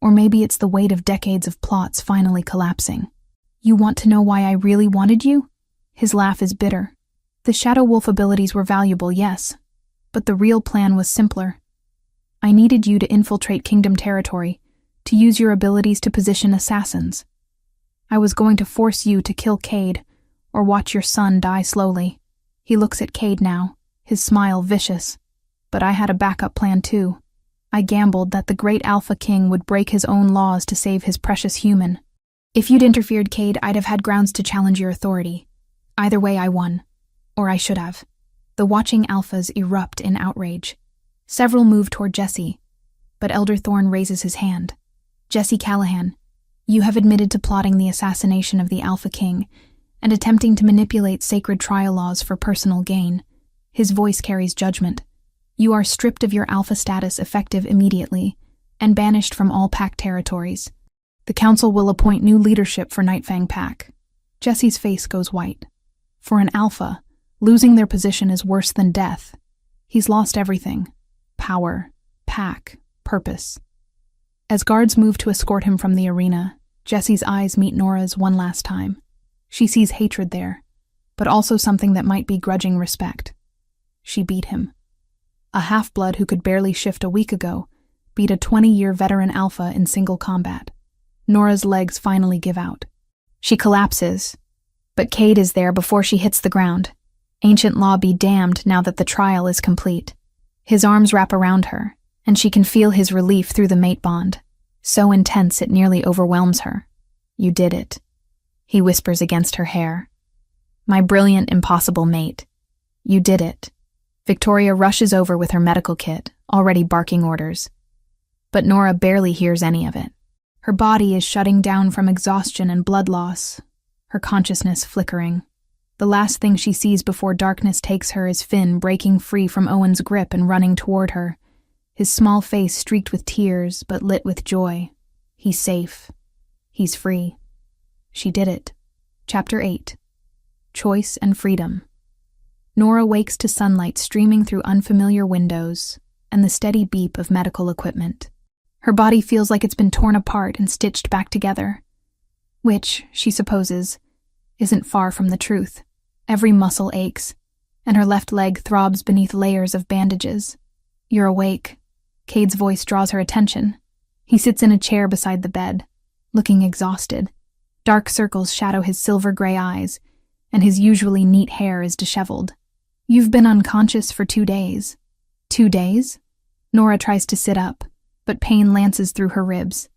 or maybe it's the weight of decades of plots finally collapsing. You want to know why I really wanted you? His laugh is bitter. The shadow wolf abilities were valuable, yes, but the real plan was simpler. I needed you to infiltrate Kingdom territory, to use your abilities to position assassins. I was going to force you to kill Cade, or watch your son die slowly. He looks at Cade now, his smile vicious. But I had a backup plan too. I gambled that the great Alpha King would break his own laws to save his precious human. If you'd interfered, Cade, I'd have had grounds to challenge your authority. Either way, I won. Or I should have. The watching alphas erupt in outrage. Several move toward Jesse, but Elder Thorn raises his hand. Jesse Callahan, you have admitted to plotting the assassination of the Alpha King and attempting to manipulate sacred trial laws for personal gain. His voice carries judgment. You are stripped of your Alpha status effective immediately and banished from all Pack territories. The Council will appoint new leadership for Nightfang Pack. Jesse's face goes white. For an Alpha, losing their position is worse than death. He's lost everything. Power, Pack, purpose. As guards move to escort him from the arena, Jesse's eyes meet Nora's one last time. She sees hatred there, but also something that might be grudging respect. She beat him. A half-blood who could barely shift a week ago beat a 20-year veteran Alpha in single combat. Nora's legs finally give out. She collapses, but Cade is there before she hits the ground. Ancient law be damned now that the trial is complete. His arms wrap around her, and she can feel his relief through the mate bond, so intense it nearly overwhelms her. You did it, he whispers against her hair. My brilliant, impossible mate. You did it. Victoria rushes over with her medical kit, already barking orders. But Nora barely hears any of it. Her body is shutting down from exhaustion and blood loss, her consciousness flickering. The last thing she sees before darkness takes her is Finn breaking free from Owen's grip and running toward her, his small face streaked with tears but lit with joy. He's safe. He's free. She did it. Chapter 8. Choice and Freedom. Nora wakes to sunlight streaming through unfamiliar windows and the steady beep of medical equipment. Her body feels like it's been torn apart and stitched back together, which, she supposes, isn't far from the truth. Every muscle aches, and her left leg throbs beneath layers of bandages. "You're awake." Cade's voice draws her attention. He sits in a chair beside the bed, looking exhausted. Dark circles shadow his silver-gray eyes, and his usually neat hair is disheveled. "You've been unconscious for 2 days." 2 days? Nora tries to sit up, but pain lances through her ribs.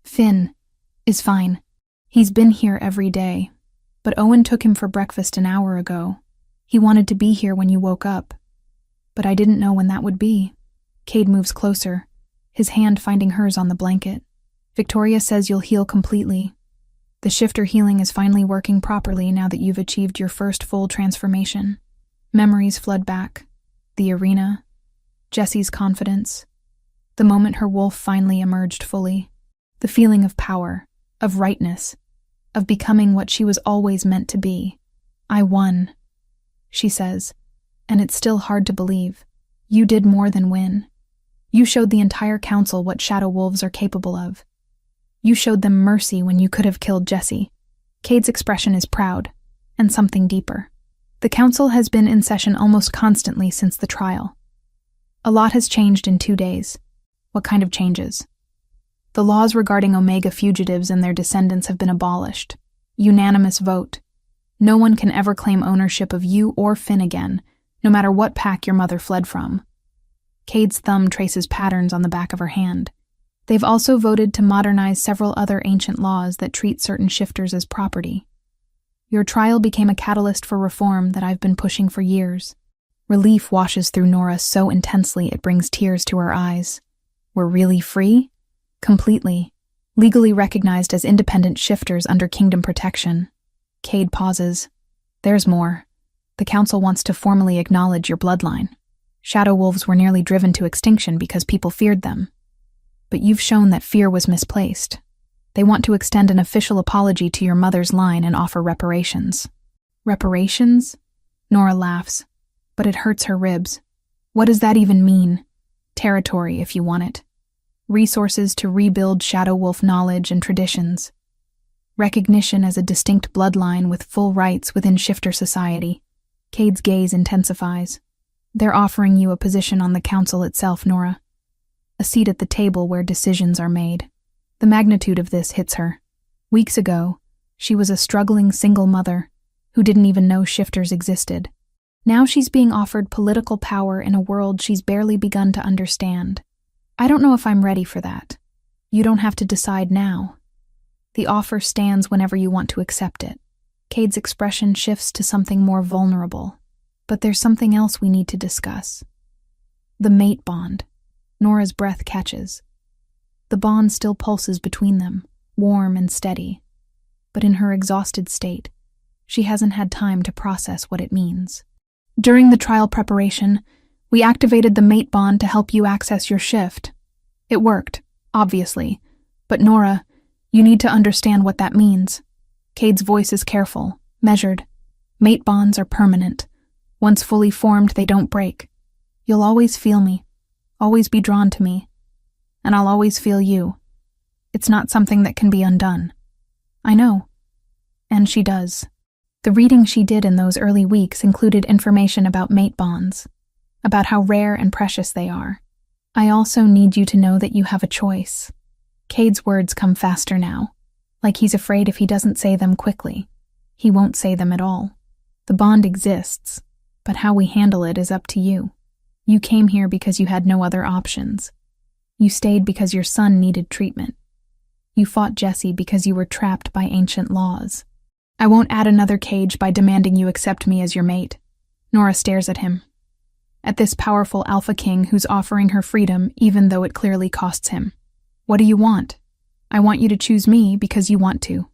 "Finn is fine. He's been here every day, but Owen took him for breakfast an hour ago. He wanted to be here when you woke up, but I didn't know when that would be." Cade moves closer, his hand finding hers on the blanket. "Victoria says you'll heal completely. The shifter healing is finally working properly now that you've achieved your first full transformation." Memories flood back. The arena, Jessie's confidence, the moment her wolf finally emerged fully. The feeling of power, of rightness, of becoming what she was always meant to be. "I won," she says, and it's still hard to believe. "You did more than win. You showed the entire council what shadow wolves are capable of. You showed them mercy when you could have killed Jessie." Cade's expression is proud, and something deeper. The council has been in session almost constantly since the trial. A lot has changed in 2 days. What kind of changes? The laws regarding Omega fugitives and their descendants have been abolished. Unanimous vote. No one can ever claim ownership of you or Finn again, no matter what pack your mother fled from. Cade's thumb traces patterns on the back of her hand. They've also voted to modernize several other ancient laws that treat certain shifters as property. Your trial became a catalyst for reform that I've been pushing for years. Relief washes through Nora so intensely it brings tears to her eyes. We're really free? Completely. Legally recognized as independent shifters under kingdom protection. Cade pauses. There's more. The council wants to formally acknowledge your bloodline. Shadow wolves were nearly driven to extinction because people feared them. But you've shown that fear was misplaced. They want to extend an official apology to your mother's line and offer reparations. Reparations? Nora laughs, but it hurts her ribs. What does that even mean? Territory, if you want it. Resources to rebuild shadow wolf knowledge and traditions. Recognition as a distinct bloodline with full rights within shifter society. Cade's gaze intensifies. They're offering you a position on the council itself, Nora. A seat at the table where decisions are made. The magnitude of this hits her. Weeks ago, she was a struggling single mother who didn't even know shifters existed. Now she's being offered political power in a world she's barely begun to understand. I don't know if I'm ready for that. You don't have to decide now. The offer stands whenever you want to accept it. Cade's expression shifts to something more vulnerable. But there's something else we need to discuss. The mate bond. Nora's breath catches. The bond still pulses between them, warm and steady. But in her exhausted state, she hasn't had time to process what it means. During the trial preparation, we activated the mate bond to help you access your shift. It worked, obviously, but Nora, you need to understand what that means. Cade's voice is careful, measured. Mate bonds are permanent. Once fully formed, they don't break. You'll always feel me, always be drawn to me, and I'll always feel you. It's not something that can be undone. I know. And she does. The reading she did in those early weeks included information about mate bonds, about how rare and precious they are. I also need you to know that you have a choice. Cade's words come faster now, like he's afraid if he doesn't say them quickly, he won't say them at all. The bond exists, but how we handle it is up to you. You came here because you had no other options. You stayed because your son needed treatment. You fought Jessie because you were trapped by ancient laws. I won't add another cage by demanding you accept me as your mate. Nora stares at him. At this powerful alpha king who's offering her freedom even though it clearly costs him. What do you want? I want you to choose me because you want to.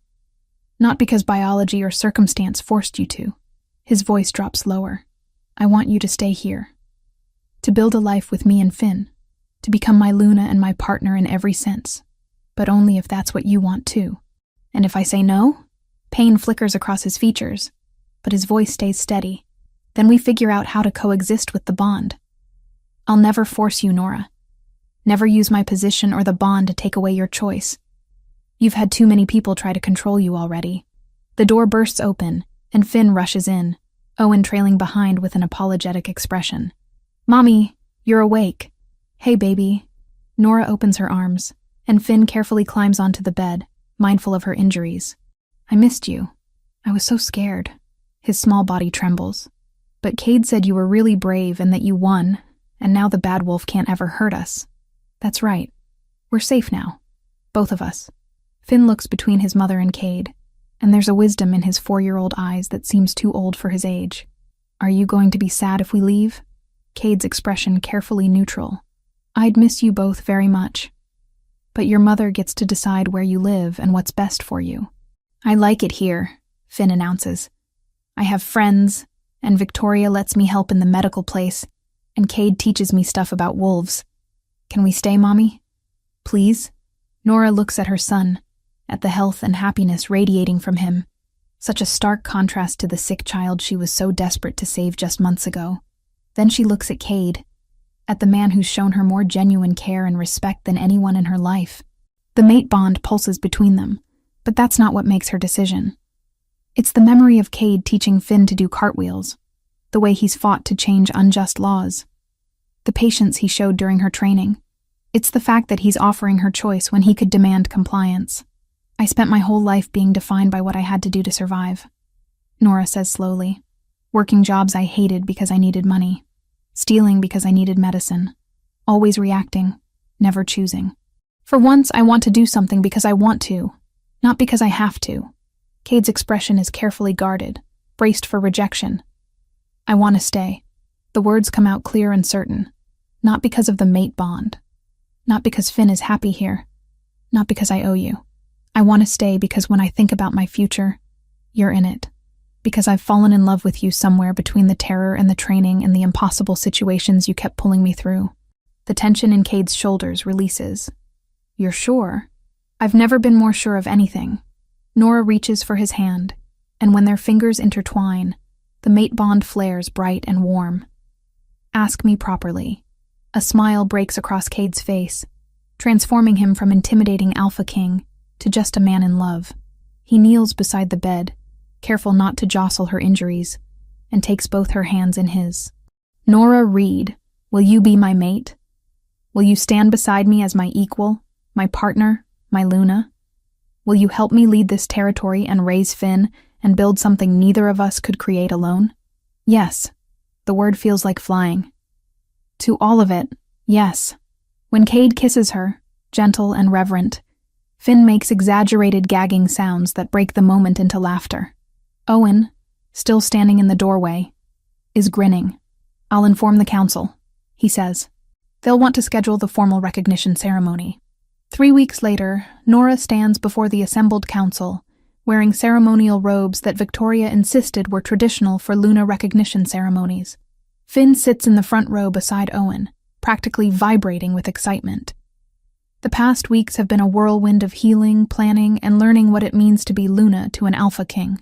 Not because biology or circumstance forced you to. His voice drops lower. I want you to stay here. To build a life with me and Finn. To become my Luna and my partner in every sense. But only if that's what you want too. And if I say no? Pain flickers across his features, but his voice stays steady. Then we figure out how to coexist with the bond. I'll never force you, Nora. Never use my position or the bond to take away your choice. You've had too many people try to control you already. The door bursts open, and Finn rushes in, Owen trailing behind with an apologetic expression. Mommy, you're awake. Hey, baby. Nora opens her arms, and Finn carefully climbs onto the bed, mindful of her injuries. I missed you. I was so scared. His small body trembles. But Cade said you were really brave and that you won, and now the bad wolf can't ever hurt us. That's right. We're safe now. Both of us. Finn looks between his mother and Cade, and there's a wisdom in his 4-year-old eyes that seems too old for his age. Are you going to be sad if we leave? Cade's expression carefully neutral. I'd miss you both very much. But your mother gets to decide where you live and what's best for you. I like it here, Finn announces. I have friends, and Victoria lets me help in the medical place, and Cade teaches me stuff about wolves. Can we stay, Mommy? Please? Nora looks at her son, at the health and happiness radiating from him. Such a stark contrast to the sick child she was so desperate to save just months ago. Then she looks at Cade, at the man who's shown her more genuine care and respect than anyone in her life. The mate bond pulses between them, but that's not what makes her decision. It's the memory of Cade teaching Finn to do cartwheels, the way he's fought to change unjust laws, the patience he showed during her training. It's the fact that he's offering her choice when he could demand compliance. I spent my whole life being defined by what I had to do to survive, Nora says slowly. Working jobs I hated because I needed money. Stealing because I needed medicine. Always reacting, never choosing. For once, I want to do something because I want to, not because I have to. Cade's expression is carefully guarded, braced for rejection. I want to stay. The words come out clear and certain. Not because of the mate bond. Not because Finn is happy here. Not because I owe you. I want to stay because when I think about my future, you're in it. Because I've fallen in love with you somewhere between the terror and the training and the impossible situations you kept pulling me through. The tension in Cade's shoulders releases. You're sure? I've never been more sure of anything. Nora reaches for his hand, and when their fingers intertwine, the mate bond flares bright and warm. Ask me properly. A smile breaks across Cade's face, transforming him from intimidating alpha king to just a man in love. He kneels beside the bed, careful not to jostle her injuries, and takes both her hands in his. Nora Reed, will you be my mate? Will you stand beside me as my equal, my partner, my Luna? Will you help me lead this territory and raise Finn and build something neither of us could create alone? Yes. The word feels like flying. To all of it, yes. When Cade kisses her, gentle and reverent, Finn makes exaggerated gagging sounds that break the moment into laughter. Owen, still standing in the doorway, is grinning. I'll inform the council, he says. They'll want to schedule the formal recognition ceremony. 3 weeks later, Nora stands before the assembled council, wearing ceremonial robes that Victoria insisted were traditional for Luna recognition ceremonies. Finn sits in the front row beside Owen, practically vibrating with excitement. The past weeks have been a whirlwind of healing, planning, and learning what it means to be Luna to an Alpha King.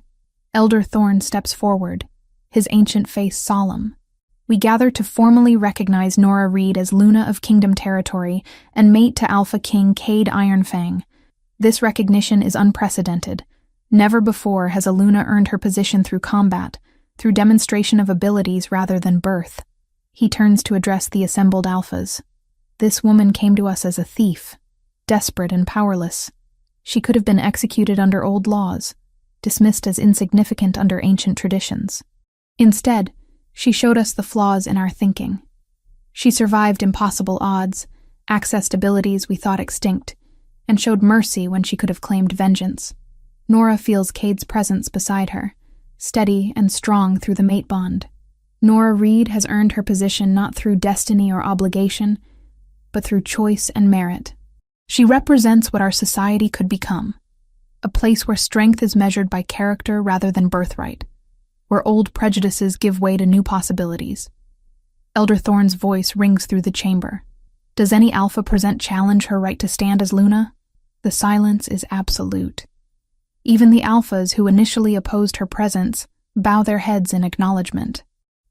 Elder Thorn steps forward, his ancient face solemn. We gather to formally recognize Nora Reed as Luna of Kingdom Territory and mate to Alpha King Cade Ironfang. This recognition is unprecedented. Never before has a Luna earned her position through combat, through demonstration of abilities rather than birth. He turns to address the assembled alphas. This woman came to us as a thief, desperate and powerless. She could have been executed under old laws, dismissed as insignificant under ancient traditions. Instead, she showed us the flaws in our thinking. She survived impossible odds, accessed abilities we thought extinct, and showed mercy when she could have claimed vengeance. Nora feels Cade's presence beside her, steady and strong through the mate bond. Nora Reed has earned her position not through destiny or obligation, but through choice and merit. She represents what our society could become. A place where strength is measured by character rather than birthright, where old prejudices give way to new possibilities. Elder Thorn's voice rings through the chamber. Does any alpha present challenge her right to stand as Luna? The silence is absolute. Even the alphas who initially opposed her presence bow their heads in acknowledgement.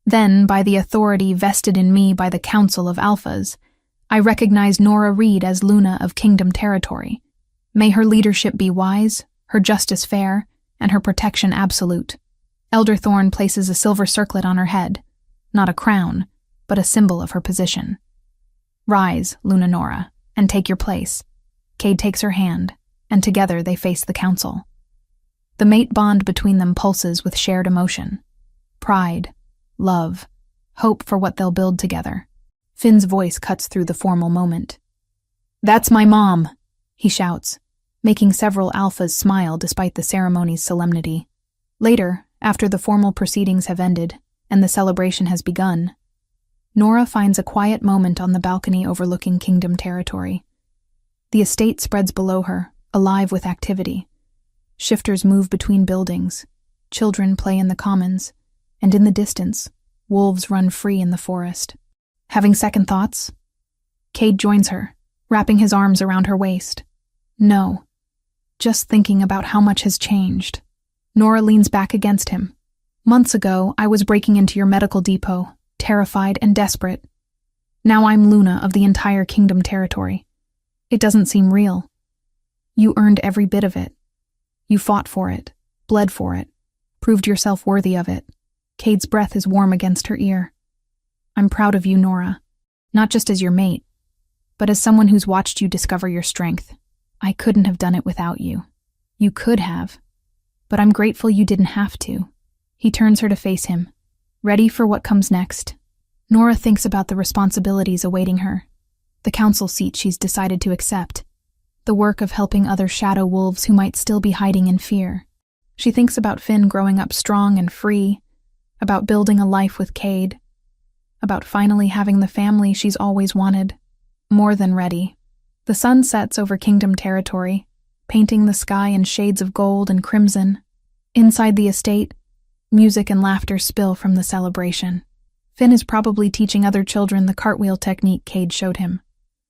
Then, by the authority vested in me by the Council of Alphas, I recognize Nora Reed as Luna of Kingdom Territory. May her leadership be wise, her justice fair, and her protection absolute. Elder Thorn places a silver circlet on her head, not a crown, but a symbol of her position. Rise, Luna Nora, and take your place. Cade takes her hand, and together they face the council. The mate bond between them pulses with shared emotion. Pride, love, hope for what they'll build together. Finn's voice cuts through the formal moment. "That's my mom," he shouts, making several alphas smile despite the ceremony's solemnity. Later, after the formal proceedings have ended and the celebration has begun, Nora finds a quiet moment on the balcony overlooking Kingdom Territory. The estate spreads below her, alive with activity. Shifters move between buildings, children play in the commons, and in the distance, wolves run free in the forest. Having second thoughts? Cade joins her, wrapping his arms around her waist. No, just thinking about how much has changed. Nora leans back against him. Months ago, I was breaking into your medical depot, terrified and desperate. Now I'm Luna of the entire Kingdom Territory. It doesn't seem real. You earned every bit of it. You fought for it, bled for it, proved yourself worthy of it. Cade's breath is warm against her ear. I'm proud of you, Nora. Not just as your mate, but as someone who's watched you discover your strength. I couldn't have done it without you. You could have, but I'm grateful you didn't have to. He turns her to face him, ready for what comes next. Nora thinks about the responsibilities awaiting her, the council seat she's decided to accept, the work of helping other shadow wolves who might still be hiding in fear. She thinks about Finn growing up strong and free, about building a life with Cade, about finally having the family she's always wanted. More than ready. The sun sets over Kingdom Territory, painting the sky in shades of gold and crimson. Inside the estate, music and laughter spill from the celebration. Finn is probably teaching other children the cartwheel technique Cade showed him.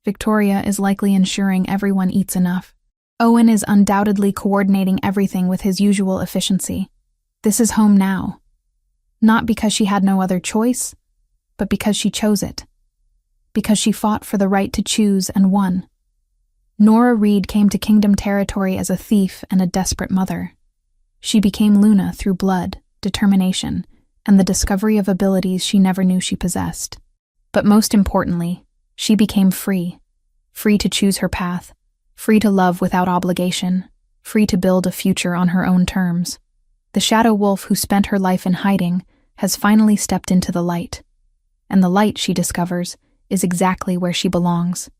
Victoria is likely ensuring everyone eats enough. Owen is undoubtedly coordinating everything with his usual efficiency. This is home now. Not because she had no other choice, but because she chose it. Because she fought for the right to choose and won. Nora Reed came to Kingdom Territory as a thief and a desperate mother. She became Luna through blood, determination, and the discovery of abilities she never knew she possessed. But most importantly, she became free. Free to choose her path, free to love without obligation, free to build a future on her own terms. The shadow wolf who spent her life in hiding has finally stepped into the light. And the light, she discovers, is exactly where she belongs.